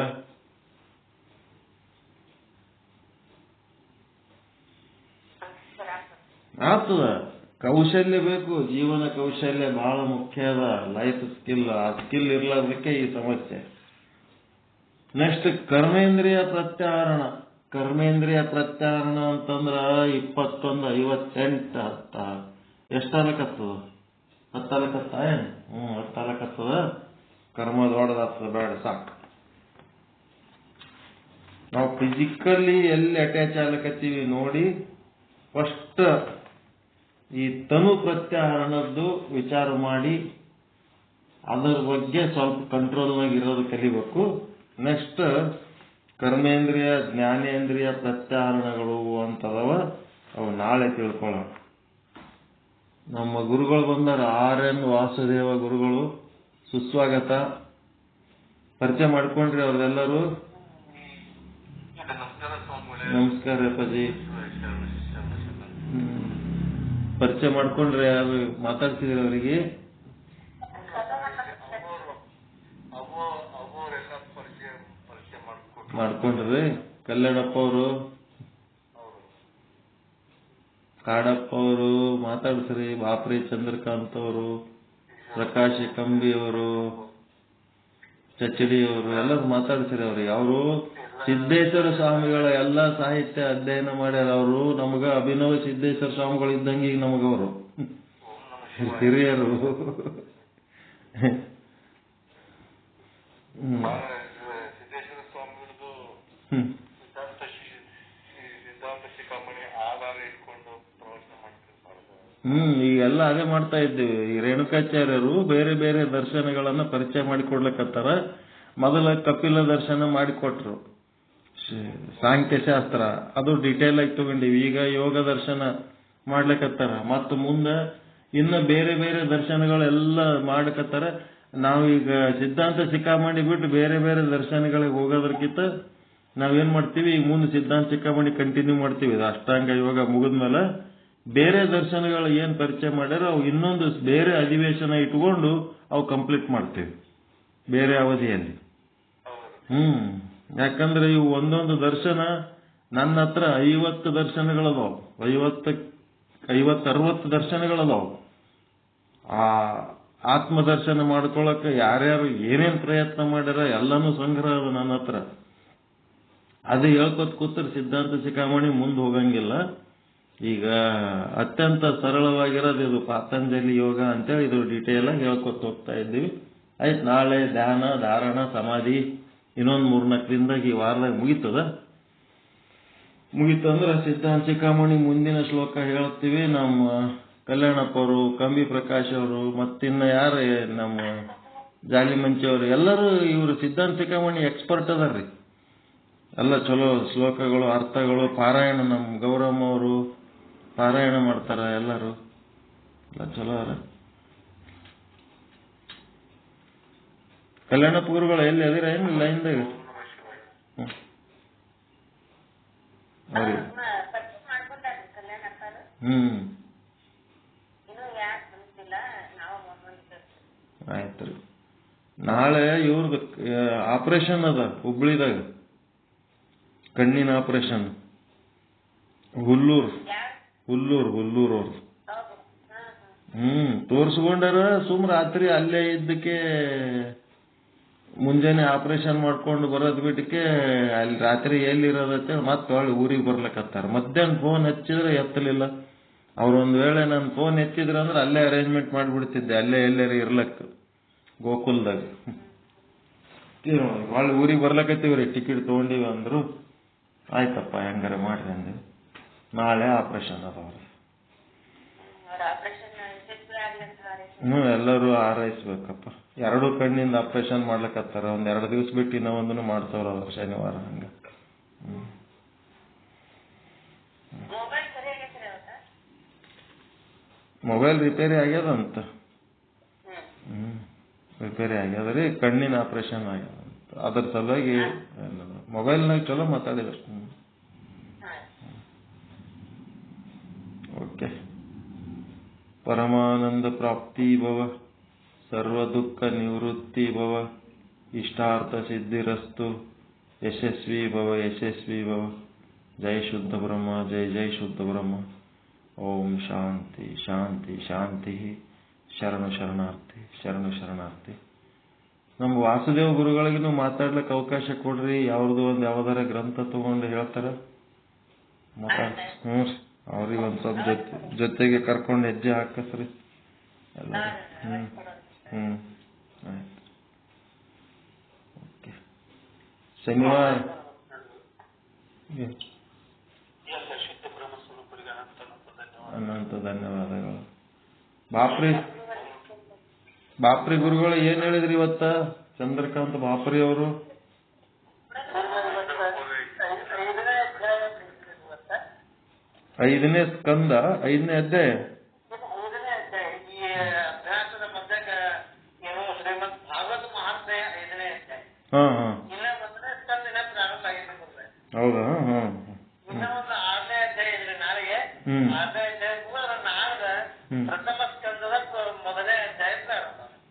ಆಗ್ತದ, ಕೌಶಲ್ಯ ಬೇಕು. ಜೀವನ ಕೌಶಲ್ಯ ಬಹಳ ಮುಖ್ಯ ಅದ, ಲೈಫ್ ಸ್ಕಿಲ್. ಆ ಸ್ಕಿಲ್ ಇರ್ಲಾರ್ದಕ್ಕೆ ಈ ಸಮಸ್ಯೆ. ನೆಕ್ಸ್ಟ್ ಕರ್ಮೇಂದ್ರಿಯ ಪ್ರತ್ಯಾಹರಣ. ಕರ್ಮೇಂದ್ರಿಯ ಪ್ರತ್ಯಾಹರಣ ಅಂತಂದ್ರ 21:58 ಎಷ್ಟಾಲಕತ್ತದ? 10 ಆಲಕತ್ತ ಏನು? 10 ಆಲಕತ್ತದ. ಕರ್ಮ ದೊಡ್ಡದಾಗ್ತದ, ಬೇಡ ಸಾಕು. ನಾವು ಫಿಸಿಕಲಿ ಎಲ್ಲಿ ಅಟ್ಯಾಚ್ ಆಗ್ಲಕತ್ತೀವಿ ನೋಡಿ, ಫಸ್ಟ್ ಈ ತನು ಪ್ರತ್ಯಾಹರಣದ್ದು ವಿಚಾರ ಮಾಡಿ ಅದರ ಬಗ್ಗೆ ಸ್ವಲ್ಪ ಕಂಟ್ರೋಲ್ನಾಗ ಇರೋದು ಕಲಿಬೇಕು. ನೆಕ್ಸ್ಟ್ ಕರ್ಮೇಂದ್ರಿಯ ಜ್ಞಾನೇಂದ್ರಿಯ ಪ್ರತ್ಯಾಹರಣಗಳು ಅಂತದವ, ಅವು ನಾಳೆ ತಿಳ್ಕೊಳ್ಳೋಣ. ನಮ್ಮ ಗುರುಗಳು ಬಂದಾರ, RN ವಾಸುದೇವ ಗುರುಗಳು. ಸುಸ್ವಾಗತ. ಪರಿಚಯ ಮಾಡ್ಕೊಂಡ್ರಿ ಅವ್ರದೆಲ್ಲರೂ? ನಮಸ್ಕಾರ ಅಪ್ಪಾಜಿ. ಪರಿಚಯ ಮಾಡ್ಕೊಂಡ್ರೆ ಯಾರು ಮಾತಾಡ್ತಿದ್ರಿ ಅವರಿಗೆ? ಮಾಡ್ಕೊಂಡ್ರಿ. ಕಲ್ಯಾಣಪ್ಪ ಅವರು, ಕಾಡಪ್ಪ ಅವರು ಮಾತಾಡ್ಸ್ರಿ. ಬಾಪ್ರಿ ಚಂದ್ರಕಾಂತ್ ಅವರು, ಪ್ರಕಾಶ್ ಕಂಬಿ ಅವರು, ಚಚ್ಚಡಿ ಅವರು ಎಲ್ಲರೂ ಮಾತಾಡ್ಸ್ರಿ ಅವ್ರಿಗೆ. ಅವರು ಸಿದ್ದೇಶ್ವರ ಸ್ವಾಮಿಗಳ ಎಲ್ಲ ಸಾಹಿತ್ಯ ಅಧ್ಯಯನ ಮಾಡ್ಯಾರ. ಅವರು ನಮಗ ಅಭಿನವ ಸಿದ್ದೇಶ್ವರ ಸ್ವಾಮಿಗಳು ಇದ್ದಂಗೆ ಈಗ ನಮಗವರು ಹಿರಿಯರು. ಈಗೆಲ್ಲ ಅದೇ ಮಾಡ್ತಾ ಇದ್ದೀವಿ. ಈ ರೇಣುಕಾಚಾರ್ಯರು ಬೇರೆ ಬೇರೆ ದರ್ಶನಗಳನ್ನ ಪರಿಚಯ ಮಾಡಿಕೊಡ್ಲಿಕ್ಕತ್ತಾರ. ಮೊದಲ ಕಪಿಲ ದರ್ಶನ ಮಾಡಿಕೊಟ್ರು, ಸಾಂಖ್ಯಶಾಸ್ತ್ರ, ಅದು ಡಿಟೇಲ್ ಆಗಿ ತಗೊಂಡಿವಿ. ಈಗ ಯೋಗ ದರ್ಶನ ಮಾಡ್ಲಿಕ್ಕತ್ತಾರ. ಮತ್ತು ಮುಂದೆ ಇನ್ನು ಬೇರೆ ಬೇರೆ ದರ್ಶನಗಳೆಲ್ಲ ಮಾಡ್ಲಿಕ್ಕತ್ತಾರ. ನಾವೀಗ ಸಿದ್ಧಾಂತ ಶಿಖಾಮಣಿ ಬಿಟ್ಟು ಬೇರೆ ಬೇರೆ ದರ್ಶನಗಳಿಗೆ ಹೋಗೋದಕ್ಕಿಂತ ನಾವೇನ್ ಮಾಡ್ತೀವಿ, ಈಗ ಮುಂದೆ ಸಿದ್ಧಾಂತ ಶಿಖಾಮಣಿ ಕಂಟಿನ್ಯೂ ಮಾಡ್ತೀವಿ. ಇದು ಅಷ್ಟಾಂಗ ಯೋಗ ಮುಗಿದ್ಮೇಲೆ ಬೇರೆ ದರ್ಶನಗಳು ಏನ್ ಪರಿಚಯ ಮಾಡ್ಯಾರ ಅವು ಇನ್ನೊಂದು ಬೇರೆ ಅಧಿವೇಶನ ಇಟ್ಕೊಂಡು ಅವು ಕಂಪ್ಲೀಟ್ ಮಾಡ್ತೇವೆ ಬೇರೆ ಅವಧಿಯಲ್ಲಿ. ಯಾಕಂದ್ರೆ ಇವು ಒಂದೊಂದು ದರ್ಶನ ನನ್ನ ಹತ್ರ 50 ದರ್ಶನಗಳದಾವು, 50-60 ದರ್ಶನಗಳದಾವು. ಆ ಆತ್ಮದರ್ಶನ ಮಾಡ್ಕೊಳಕ್ಕೆ ಯಾರ್ಯಾರು ಏನೇನ್ ಪ್ರಯತ್ನ ಮಾಡ್ಯಾರ ಎಲ್ಲಾನು ಸಂಗ್ರಹ ಅದ ನನ್ನ ಹತ್ರ. ಅದು ಹೇಳ್ಕೊತ ಕೂತ್ರ ಸಿದ್ಧಾಂತ ಶಿಖಾಮಣಿ ಮುಂದೆ ಹೋಗಂಗಿಲ್ಲ. ಈಗ ಅತ್ಯಂತ ಸರಳವಾಗಿರೋದು ಇದು ಪಾತಂಜಲಿ ಯೋಗ ಅಂತೇಳಿ ಇದು ಡೀಟೇಲ್ ಆಗಿ ಹೇಳ್ಕೊತ ಹೋಗ್ತಾ ಇದ್ದೀವಿ. ಆಯ್ತು, ನಾಳೆ ಧ್ಯಾನ, ಧಾರಣ, ಸಮಾಧಿ ಇನ್ನೊಂದು 3-4 ದಿನದಾಗ ಈ ವಾರದಾಗ ಮುಗೀತಂದ್ರೆ ಸಿದ್ಧಾಂತ ಶಿಖಾಮಣಿ ಮುಂದಿನ ಶ್ಲೋಕ ಹೇಳ್ತೀವಿ. ನಮ್ಮ ಕಲ್ಯಾಣಪ್ಪ ಅವರು, ಕಂಬಿ ಪ್ರಕಾಶ್ ಅವರು, ಮತ್ತಿನ್ನ ಯಾರು ನಮ್ಮ ಜಾಲಿಮಂಚಿ ಅವರು ಎಲ್ಲರೂ ಇವರು ಸಿದ್ಧಾಂತ ಶಿಖಾಮಣಿ ಎಕ್ಸ್ಪರ್ಟ್ ಅದಾರ್ರಿ. ಎಲ್ಲ ಚಲೋ ಶ್ಲೋಕಗಳು, ಅರ್ಥಗಳು, ಪಾರಾಯಣ ನಮ್ಮ ಗೌರಮ್ಮ ಅವರು ಪಾರಾಯಣ ಮಾಡ್ತಾರ. ಎಲ್ಲರೂ ಎಲ್ಲ ಚಲೋ ಅದ. ಕಲ್ಯಾಣಪ್ಪ ಗುರುಗಳು ಎಲ್ಲಿ ಅದಿರ ಏನು ಲೈನ್ದಾಗ? ಆಯ್ತ್ರಿ. ನಾಳೆ ಇವ್ರದ್ದು ಆಪರೇಷನ್ ಅದ ಹುಬ್ಳಿದಾಗ, ಕಣ್ಣಿನ ಆಪರೇಷನ್. ಹುಲ್ಲೂರು ಅವ್ರದ್ದು. ತೋರ್ಸ್ಕೊಂಡಾರ. ಸುಮ್ ರಾತ್ರಿ ಅಲ್ಲೇ ಇದ್ದಕ್ಕೆ ಮುಂಜಾನೆ ಆಪರೇಷನ್ ಮಾಡ್ಕೊಂಡು ಬರೋದ್ ಬಿಟ್ಟಕ್ಕೆ ಅಲ್ಲಿ ರಾತ್ರಿ ಎಲ್ಲಿರೋದತ್ತೆ ಮತ್ತೆ ಒಳ್ಳೆ ಊರಿಗೆ ಬರ್ಲಕತ್ತಾರ. ಮಧ್ಯಾಹ್ನ ಫೋನ್ ಹಚ್ಚಿದ್ರೆ ಎತ್ತಲಿಲ್ಲ. ಅವ್ರೊಂದ್ ವೇಳೆ ನನ್ನ ಫೋನ್ ಎತ್ತಿದ್ರ ಅಂದ್ರೆ ಅಲ್ಲೇ ಅರೇಂಜ್ಮೆಂಟ್ ಮಾಡ್ಬಿಡ್ತಿದ್ದೆ, ಅಲ್ಲೇ ಎಲ್ಲರೂ ಇರ್ಲಕ್ಕ ಗೋಕುಲ್ದಾಗ. ಒಳ್ಳೆ ಊರಿಗೆ ಬರ್ಲಕತ್ತೀವ್ರಿ, ಟಿಕೆಟ್ ತಗೊಂಡಿವಿ ಅಂದ್ರು. ಆಯ್ತಪ್ಪ ಹೆಂಗಾರ ಮಾಡ್ರಿ ಅಂದ್ವಿ. ನಾಳೆ ಆಪರೇಷನ್ ಅದಾವ್ರಿ. ಎಲ್ಲರೂ ಹಾರೈಸ್ಬೇಕಪ್ಪ. 2 ಕಣ್ಣಿಂದ ಆಪರೇಷನ್ ಮಾಡ್ಲಕತ್ತಾರ. 1-2 ದಿವಸ ಬಿಟ್ಟು ಇನ್ನೊಂದನ್ನು ಮಾಡ್ತಾವ್ರ ಅವ್ರು ಶನಿವಾರ. ಹಂಗ ಮೊಬೈಲ್ ರಿಪೇರಿ ಆಗ್ಯದಂತ. ರಿಪೇರಿ ಆಗ್ಯದ್ರಿ, ಕಣ್ಣಿನ ಆಪರೇಷನ್ ಆಗ್ಯದಂತ. ಅದ್ರ ಸಲುವಾಗಿ ಮೊಬೈಲ್ನಾಗ ಚಲೋ ಮಾತಾಡಿದ್ರು. ಓಕೆ. ಪರಮಾನಂದ ಪ್ರಾಪ್ತಿ ಭವ, ಸರ್ವ ದುಃಖ ನಿವೃತ್ತಿ ಭವ, ಇಷ್ಟಾರ್ಥ ಸಿದ್ಧಿರಸ್ತು, ಯಶಸ್ವಿ ಭವ. ಜೈ ಶುದ್ಧ ಬ್ರಹ್ಮ, ಜೈ ಶುದ್ಧ ಬ್ರಹ್ಮ. ಓಂ ಶಾಂತಿ ಶಾಂತಿ ಶಾಂತಿ. ಶರಣು ಶರಣಾರ್ಥಿ. ನಮ್ಮ ವಾಸುದೇವ ಗುರುಗಳಿಗೂ ಮಾತಾಡ್ಲಿಕ್ಕೆ ಅವಕಾಶ ಕೊಡ್ರಿ. ಯಾವ್ದಾರ ಗ್ರಂಥ ತಗೊಂಡು ಹೇಳ್ತಾರ. ಅವ್ರಿಗೆ ಒಂದ್ ಸ್ವಲ್ಪ ಜೊತೆಗೆ ಕರ್ಕೊಂಡು ಹೆಜ್ಜೆ ಹಾಕಸ್ರಿ ಎಲ್ಲ. ಓಕೆ. ಶನಿವಾರ ಅನಂತ ಧನ್ಯವಾದಗಳು. ಬಾಪ್ರಿ ಗುರುಗಳು ಏನ್ ಹೇಳಿದ್ರಿ ಇವತ್ತ? ಚಂದ್ರಕಾಂತ್ ಬಾಪ್ರಿ ಅವರು 5ನೇ ಸ್ಕಂದ 5ನೇ ಅಧ್ಯಾಯ. ಹೌದಾ?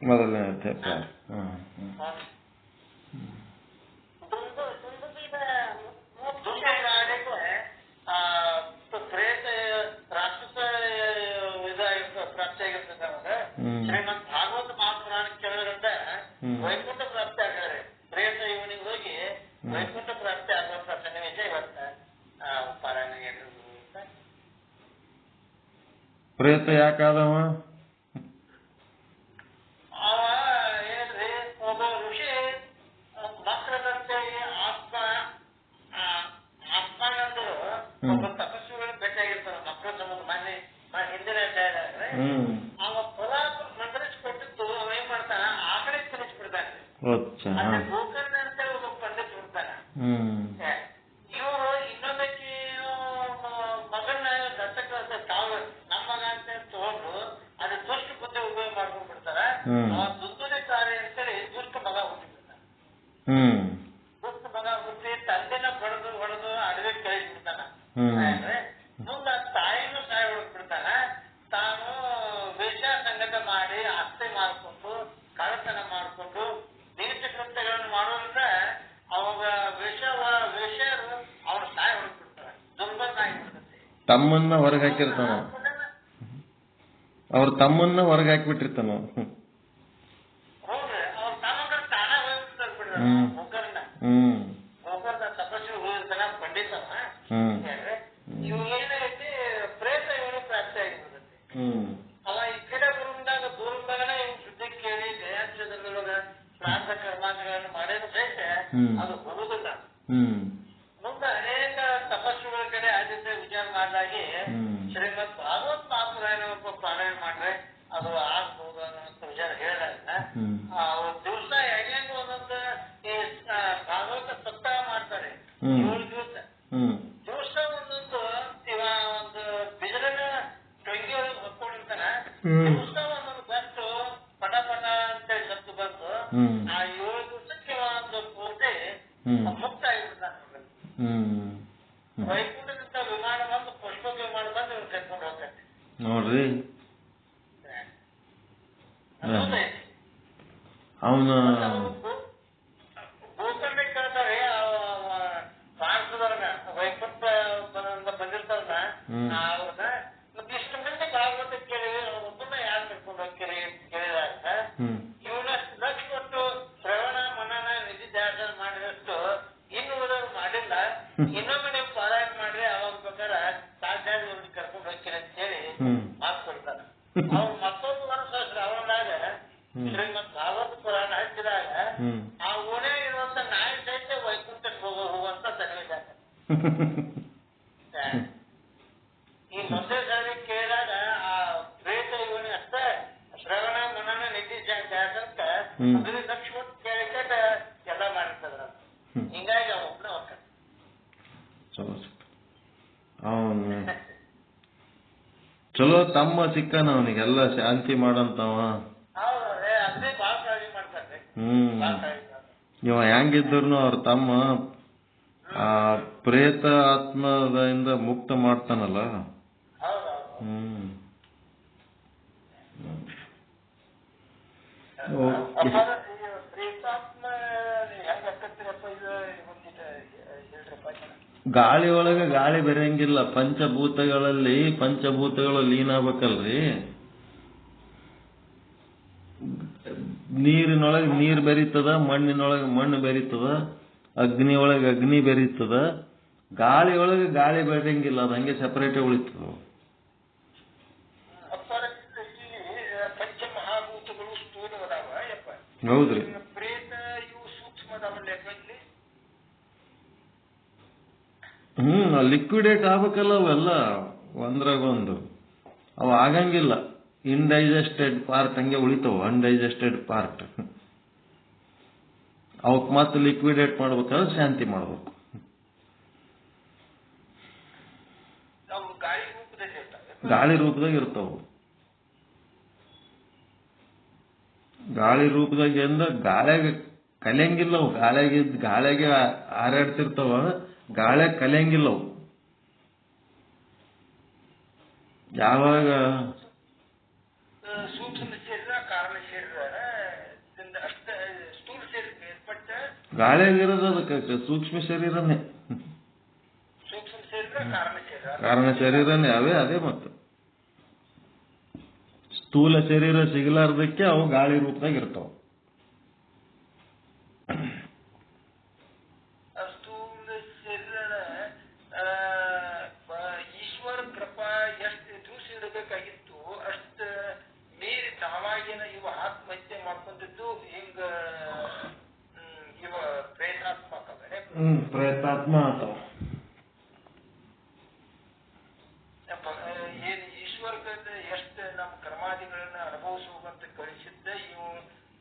ಮೊದಲನೇ ಅಧ್ಯಾಯ. ಶ್ರೀಮಂತ್ ಭಾಗವತ ಮಹಾಪುರಾಣ ಕೇಳೋದ್ರಿಂದ ವೈಕುಂಠ ಪ್ರಾಪ್ತಿ ಆಗ್ತಾರೆ. ಪ್ರೇತ ಇವನಿಗೆ ಹೋಗಿ ವೈಕುಂಠ ಪ್ರಾಪ್ತಿ ಆಗುವಂತ ಸನ್ನಿವೇಶ ಇವತ್ತ ಪಾರಾಯಣ. ಪ್ರೇತ ಯಾಕಾದವ? ಏನ್ರಿ, ಒಬ್ಬ ಋಷಿ ಮಕ್ಕಳಂತೆ ಆತ್ಮನಂದ್ರು ಒಬ್ಬ ತಪಸ್ವಿಗಳು ಭೇಟಿಯಾಗಿರ್ತಾರೆ. ಮಕ್ಕಳ ಸಂಬಂಧ ಮನೆ ಹಿಂದಿನ ಅಧ್ಯಾಯದಾಗ್ರೆ ಅವ ಫಲ ಮಂತ್ರಿಸ್ಕೊಟ್ಟಿದ್ದು ಅವ ಏನ್ ಮಾಡ್ತಾನ, ಆ ಕಡೆ ತಿನ್ನಿಸ್ಬಿಡ್ತಾನೆ. ಗೋಕರ್ಣ ಅಂತ ಒಬ್ಬ ಪಂಡಿತ್ ಬಿಡ್ತಾನ. ಇವರು ಇನ್ನೊಂದಕ್ಕೆ ಮಗನ ದತ್ತಕ ತಾವು ನಮ್ಮ ಮಗ ಅಂತ ತಗೊಂಡು ಅದು ದುಷ್ಟ ಬುದ್ಧಿ ಉಪಯೋಗ ಮಾಡ್ಕೊಂಡ್ ಬಿಡ್ತಾರ. ಅವ ದುಂದುನೆ ಕಾರ್ಯ ಅಂತೇಳಿ ದುಷ್ಟ ಮಗ ಹುಟ್ಟಿಬಿಡ್ತಾನ. ದುಷ್ಟ ಮಗ ಹುಟ್ಟಿ ತಂದೆನ ಹೊಡೆದು ಅಡವೆ ಕಳಿಸ್ಬಿಡ್ತಾನ. ಮುಂದ ತಾಯಿನೂ ಸಾಯ ಹೊಡೆದ್ಬಿಡ್ತಾನ. ತಮ್ಮನ್ನ ಹೊರಗೆ ಹಾಕಿರ್ತಾನ, ಅವ್ರ ತಮ್ಮನ್ನ ಹೊರಗೆ ಹಾಕಿಬಿಟ್ಟಿರ್ತಾನ. ಅದು ಹೋಗುದಿಲ್ಲ. ಮುಂದೆ ಅನೇಕ ತಪಸ್ಸುಗಳ ಕಡೆ ಆದ್ಯತೆ ವಿಚಾರ ಮಾಡಲಾಗಿ ಶ್ರೀಮದ್ ಭಾಗವತ್ ಮಹಾಪುರಾಣ ಪಾರಾಯಣ ಮಾಡ್ರೆ ಅದು ಆಗ್ಬಹುದು ಅನ್ನೋ ವಿಚಾರ ಹೇಳಿದಾಗ ದಿವಸ ಹೆಂಗ ಒಂದೊಂದು ಭಾಗವತ ಸಪ್ತಾಹ ಮಾಡ್ತಾರೆ. 7 ದಿವಸ ದಿವಸ ಒಂದೊಂದು ಇವ ಒಂದು ಬಿದಿರನ ಟೊಂಗಿ ಒಳಗೆ ಹೊತ್ಕೊಂಡಿರ್ತಾನ. ದಿವಸ ಒಂದೊಂದು ಬಂತು ಪಟ ಪಟ ಅಂತೇಳಿ ಸತ್ತು ಬಂತು. ಆ 7 ದಿವಸಕ್ಕೆ ಒಂದು ಪೂರ್ತಿ ಮುಕ್ತ ಆಗಿಬಿಡ್ತಾನೆ. ವೈಕುಂಠದಿಂದ ವಿಮಾನ ಬಂದು ಪುಷ್ಪ ವಿಮಾನ ಬಂದು ಇವ್ರು ಕರ್ಕೊಂಡು ಹೋಗ್ತಾರೆ ನೋಡ್ರಿ. ಅವನ ಭೂಖಂಡ ಕೇಳ್ತಾರೆ ಭಾರತದವ್ರನ್ನ ವೈಕುಂಠ ಬಂದಿರ್ತಾರಲ್ಲ ಅವ್ರನ್ನ ಮತ್ತೆ ಇಷ್ಟು ಮಂದಿ ಭಾಗವತ ಕೇಳಿವಿ ಒಬ್ಬನ ಯಾರು ಕರ್ಕೊಂಡು ಹೋಗ್ತೀರಿ ಕೇಳಿದಾಗ ಇವನ ಲಕ್ಷ ಕೊಟ್ಟು ಶ್ರವಣ ಮನನ ನಿಧಿ ಧ್ಯಾನ ಮಾಡಿದಷ್ಟು ಇನ್ನು ಉಳಿದವ್ರು ಮಾಡಿಲ್ಲ. ಇನ್ನೊಮ್ಮೆ ನೀವು ಪಾರಾಯಣ ಮಾಡ್ರಿ ಅವಾಗ ಪ್ರಕಾರ ಸಾಧ್ಯಾಗಿ ಇವ್ರನ್ನ ಕರ್ಕೊಂಡು ಹೋಗ್ತೀರಿ ಅಂತ ಹೇಳಿ ಮಾತು ಕೊಡ್ತಾರೆ. ಅವ್ರು ಮತ್ತೊಂದು ವರ್ಷ ಶ್ರಾವಣದಾಗ ಶ್ರೀಮದ್ ಭಾಗವತ ಪುರಾಣ ಹಚ್ಚಿದಾಗ ಆ ಓಣೆ ಇರುವಂತ ನಾಯಿ ಸಹಿತ ವೈಕುಂಠಕ್ಕೆ ಹೋಗುವಂತ ಸನ್ನಿವೇಶ. ಈ ಮೊದಲೇ ಸರಿ ಕೇಳಿದಾಗ ಆ ಪ್ರೇತ ಇವನೇ ಅಷ್ಟ ಶ್ರವಣ ಮನನ ನಿಧಿ ಜಾಗಂತ 15 ಲಕ್ಷ ಕೊಟ್ಟು ಕೇಳಿಕ ಎಲ್ಲ ಮಾಡಿರ್ತದ. ಹಿಂಗಾಗಿ ಅವ ಒಬ್ಬನ ಹೋಗ್ತಾನೆ. ಅವನು ಚಲೋ ತಮ್ಮ ಸಿಕ್ಕನ, ಅವನಿಗೆಲ್ಲ ಶಾಂತಿ ಮಾಡಂತವ. ಅದೇ ಬಾಳ ಕಾಳಜಿ ಮಾಡ್ತಾರೆ. ಇವ ಹೆಂಗಿದ್ರು ಅವ್ರ ತಮ್ಮ ಆ ಪ್ರೇತ ಆತ್ಮದಿಂದ ಮುಕ್ತ ಮಾಡ್ತಾನಲ್ಲ. ಗಾಳಿ ಒಳಗೆ ಗಾಳಿ ಬೆರೆಯಂಗಿಲ್ಲ. ಪಂಚಭೂತಗಳಲ್ಲಿ ಪಂಚಭೂತಗಳು ಲೀನ ಆಗ್ಬೇಕಲ್ರಿ. ನೀರಿನೊಳಗೆ ನೀರು ಬೆರೀತದ, ಮಣ್ಣಿನೊಳಗೆ ಮಣ್ಣು ಬೆರೀತದ, ಅಗ್ನಿ ಒಳಗೆ ಅಗ್ನಿ ಬೆರೀತದ. ಗಾಳಿ ಒಳಗೆ ಗಾಳಿ ಬೆರೆಯಂಗಿಲ್ಲ, ಅದು ಹಂಗೆ ಸೆಪರೇಟೇ ಉಳಿತದ. ಪಂಚಮಹಾಭೂತಗಳು ಸ್ಥೂಲವದಾವ. ಹೌದ್ರಿ. ಪ್ರೇತ ಇವು ಸೂಕ್ಷ್ಮದವಲ್ಲ. ಲಿಕ್ವಿಡೇಟ್ ಆಗ್ಬೇಕಲ್ಲ ಅವೆಲ್ಲ ಒಂದ್ರಾಗೊಂದು. ಅವು ಆಗಂಗಿಲ್ಲ. ಇಂಡೈಜೆಸ್ಟೆಡ್ ಪಾರ್ಟ್ ಹಂಗೆ ಉಳಿತಾವ, ಅನ್ಡೈಜೆಸ್ಟೆಡ್ ಪಾರ್ಟ್. ಅವಕ್ ಮತ್ತೆ ಲಿಕ್ವಿಡೇಟ್ ಮಾಡ್ಬೇಕಾದ್ರೆ ಶಾಂತಿ ಮಾಡ್ಬೇಕು. ಗಾಳಿ ರೂಪದಾಗ ಇರ್ತಾವ. ಗಾಳಿ ರೂಪದಾಗ ಎಂದ ಗಾಳಿಯಾಗ ಕಲಿಯಂಗಿಲ್ಲ ಅವು. ಗಾಳಿಯಾಗೆ ಹಾರಾಡ್ತಿರ್ತಾವ, ಗಾಳಿಯಾಗ ಕಲಿಯಂಗಿಲ್ಲ ಅವು. ಯಾವಾಗ ಸೂಕ್ಷ್ಮ ಶರೀರ ಕಾರಣ ಶರೀರ ಅಷ್ಟ ಸ್ಥೂಲ ಶರೀರ ಏರ್ಪಟ್ಟ ಗಾಳಿಯಾಗಿರೋದು ಅದಕ್ಕೆ ಸೂಕ್ಷ್ಮ ಶರೀರನೇ. ಸೂಕ್ಷ್ಮ ಶರೀರ ಕಾರಣ ಶರೀರನೇ ಅವೇ. ಅದೇ ಮತ್ತು ಸ್ಥೂಲ ಶರೀರ ಸಿಗಲಾರ್ದಕ್ಕೆ ಅವು ಗಾಳಿ ರೂಪದಾಗ ಇರ್ತಾವ. ಸ್ಥೂಲ ಶರೀರ ಈಶ್ವರ ಕೃಪಾ ಎಷ್ಟು ದಿವಸ ಇಡಬೇಕಾಗಿತ್ತು ಅಷ್ಟ ಮೀರಿ ತಾವಾಗಿನ ಇವ ಆತ್ಮಹತ್ಯೆ ಮಾಡ್ಕೊಂಡಿದ್ದು. ಹಿಂಗ ಇವ ಪ್ರೇತಾತ್ಮಕ ಪ್ರೇತಾತ್ಮ ಆತಾವ. ಏನ್ ಈಶ್ವರ್ಗ ಎಷ್ಟು ನಮ್ಮ ಕರ್ಮಾದಿಗಳನ್ನ ಅನುಭವಿಸುವಂತ ಕಳಿಸಿದ್ದ ಇವು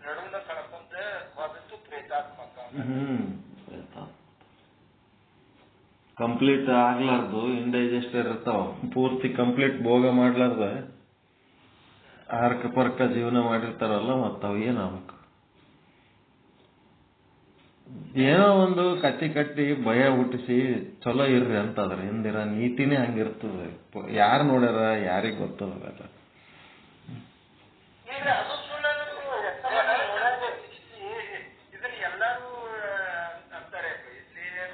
ನಡುವನ್ನ ಕಳ್ಕೊಂಡ ಹೋದದ್ದು ಪ್ರೇತಾತ್ಮಕ. ಕಂಪ್ಲೀಟ್ ಆಗ್ಲಾರ್ದು ಇಂಡೈಜೆಸ್ಟ್ ಇರ್ತಾವ. ಪೂರ್ತಿ ಕಂಪ್ಲೀಟ್ ಭೋಗ ಮಾಡ್ಲಾರ್ದ ಅರ್ಕ ಪರ್ಕ ಜೀವನ ಮಾಡಿರ್ತಾರಲ್ಲ, ಮತ್ತವ್ ಏನಾಗಬೇಕು. ಏನೋ ಒಂದು ಕಟ್ಟಿ ಭಯ ಹುಟ್ಟಿಸಿ ಚಲೋ ಇರ್ರಿ ಅಂತ ಅದ್ರ ಹಿಂದಿರ ನೀತಿನೇ ಹಂಗಿರ್ತದೆ. ಯಾರು ನೋಡ್ಯಾರ, ಯಾರಿಗ್ ಗೊತ್ತದ. ಇದನ್ನ ಎಲ್ಲರೂ ಅಂತಾರೆ.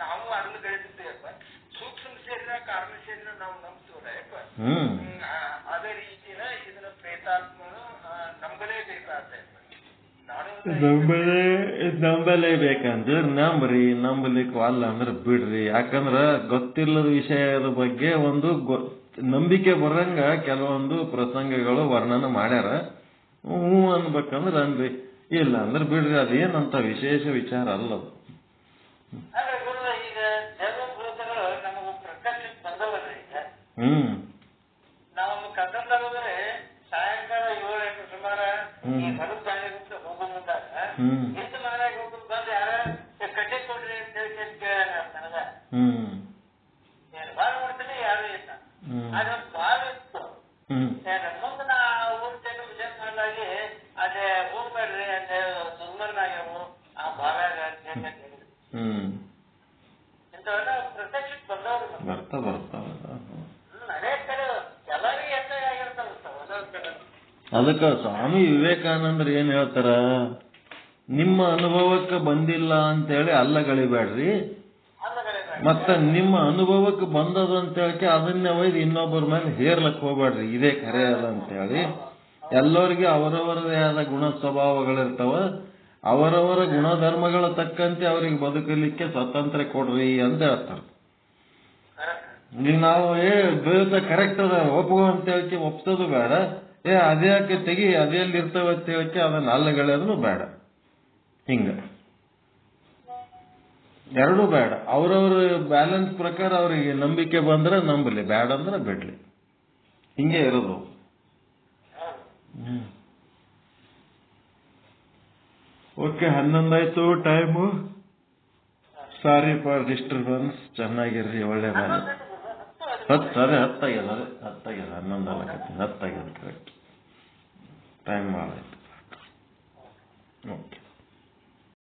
ನಾವು ಅದನ್ನು ಗಳಿಸಿದ್ದೇವೆ. ಸೂಕ್ಷ್ಮ ಶರೀರ ಕಾರಣ ರೀತಿಯನ್ನು ನಾವು ನಂಬ್ತೀವಲ್ಲ ಹ್ಮ್ ಅದೇ ರೀತಿಯ ಇದನ್ನ ಪ್ರೇತಾತ್ಮನು ನಂಬಲೇಬೇಕಾದ ನಂಬಲೇಬೇಕಂದ್ರೆ ನಂಬ್ರಿ, ನಂಬಲಿಕ್ಕೆ ಅಲ್ಲ ಅಂದ್ರೆ ಬಿಡ್ರಿ. ಯಾಕಂದ್ರ ಗೊತ್ತಿಲ್ಲದ ವಿಷಯದ ಬಗ್ಗೆ ಒಂದು ನಂಬಿಕೆ ಬರಂಗ ಕೆಲವೊಂದು ಪ್ರಸಂಗಗಳು ವರ್ಣನೆ ಮಾಡ್ಯಾರ. ಹ್ಞೂ ಅನ್ಬೇಕಂದ್ರೆ ಅನ್ರಿ, ಇಲ್ಲ ಅಂದ್ರೆ ಬಿಡ್ರಿ. ಅದೇನಂತ ವಿಶೇಷ ವಿಚಾರ ಅಲ್ಲದು. ಈಗ ದೇವಭೂತಗಳು ನಮಗೂ ಪ್ರಕಾಶಕ್ಕೆ ಬಂದವಲ್ರಿ. ಈಗ ನಾವು ಕರ್ಕೊಂಡೋದ್ರೆ ಸಾಯಂಕಾಲ 7-8 ಸುಮಾರ ಈ ಹೊಲದ ದಾರಿಗಿಂತ ಹೋಗೋ ಮುಂದಾಗ ಹಿಂದ ಮನೆಯಾಗ ಹೋಗೋದು ಬಂದು ಯಾರ ಕಡ್ಡೆ ಕೊಡ್ರಿ ಅಂತ ಹೇಳಿ ಕೇಳ ನನಗ ಬಾಳ ನೋಡ್ತೀನಿ ಯಾರು ಇಲ್ಲ. ಅದೊಂದು ಬಾಳ ಇತ್ತು. ಮುಂದೆ ನಾ ಊರ್ ತೆಗೆದು ವಿಜಯ ಮಾಡಲಾಗಿ ಅದೇ ಹೋಗ್ಬೇಡ್ರಿ ಅದೇ ದುರ್ಮರ್ನಾಗ್ಯವು ಆ ಭಾವ್ಯಾಗ ಅಂತ ಹೇಳಿದ್ರು. ಇಂಥವೆಲ್ಲ ಪ್ರತ್ಯಕ್ಷಕ್ಕೆ ಬಂದವ್ರು ಬರ್ತಾವ ಅನೇಕ ಕಡೆ ಎಲ್ಲರಿಗೂ ಎಷ್ಟೇ ಆಗಿರ್ತಾವ ಒಂದೊಂದ್ ಕಡೆ. ಅದಕ್ಕ ಸ್ವಾಮಿ ವಿವೇಕಾನಂದ್ರ ಏನ್ ಹೇಳ್ತಾರ, ನಿಮ್ಮ ಅನುಭವಕ್ಕೆ ಬಂದಿಲ್ಲ ಅಂತೇಳಿ ಅಲ್ಲಗಳಿಬೇಡ್ರಿ, ಮತ್ತ ನಿಮ್ಮ ಅನುಭವಕ್ಕೆ ಬಂದದ ಅಂತ ಹೇಳಕ್ಕೆ ಅದನ್ನೇ ಒಯ್ದು ಇನ್ನೊಬ್ಬರ ಮೇಲೆ ಹೇರ್ಲಕ್ ಹೋಗ್ಬೇಡ್ರಿ. ಇದೇ ಖರೆ ಅದ ಅಂತೇಳಿ ಎಲ್ಲರಿಗೆ ಅವರವರದೇ ಆದ ಗುಣ ಸ್ವಭಾವಗಳಿರ್ತಾವ. ಅವರವರ ಗುಣಧರ್ಮಗಳ ತಕ್ಕಂತೆ ಅವ್ರಿಗೆ ಬದುಕಲಿಕ್ಕೆ ಸ್ವಾತಂತ್ರ್ಯ ಕೊಡ್ರಿ ಅಂತ ಹೇಳ್ತಾರೆ. ಈಗ ನಾವು ಬೇಸ ಕರೆಕ್ಟ್ ಅದ ಒಪ್ಪುವ ಅಂತ ಹೇಳಕ್ಕೆ ಒಪ್ಸೋದು ಬೇಡ, ಅದ್ಯಾಕೆ ತೆಗಿ ಅದೆಲ್ಲಿ ಇರ್ತಾವ ಅಂತ ಹೇಳಕ್ಕೆ ಅದನ್ನ ಅಲ್ಲಗಳೆಯೋದು ಬೇಡ. ಹಿಂಗ ಎರಡೂ ಬೇಡ. ಅವ್ರವ್ರ ಬ್ಯಾಲೆನ್ಸ್ ಪ್ರಕಾರ ಅವ್ರಿಗೆ ನಂಬಿಕೆ ಬಂದ್ರೆ ನಂಬಲಿ, ಬೇಡ ಅಂದ್ರೆ ಬಿಡ್ಲಿ. ಹಿಂಗೆ ಇರೋದು. ಓಕೆ, 11 ಆಯ್ತು ಟೈಮು. Sorry for disturbance. ಚೆನ್ನಾಗಿರ್ರಿ, ಒಳ್ಳೇದಾಗಲಿ. 10 ಆಗ್ಯದ 11 ಆಗತ್ತೆ, 10 ಆಗ್ಯದ ಕರೆಕ್ಟ್ ಟೈಮ್ ಮಾಡಾಯ್ತು. ಓಕೆ.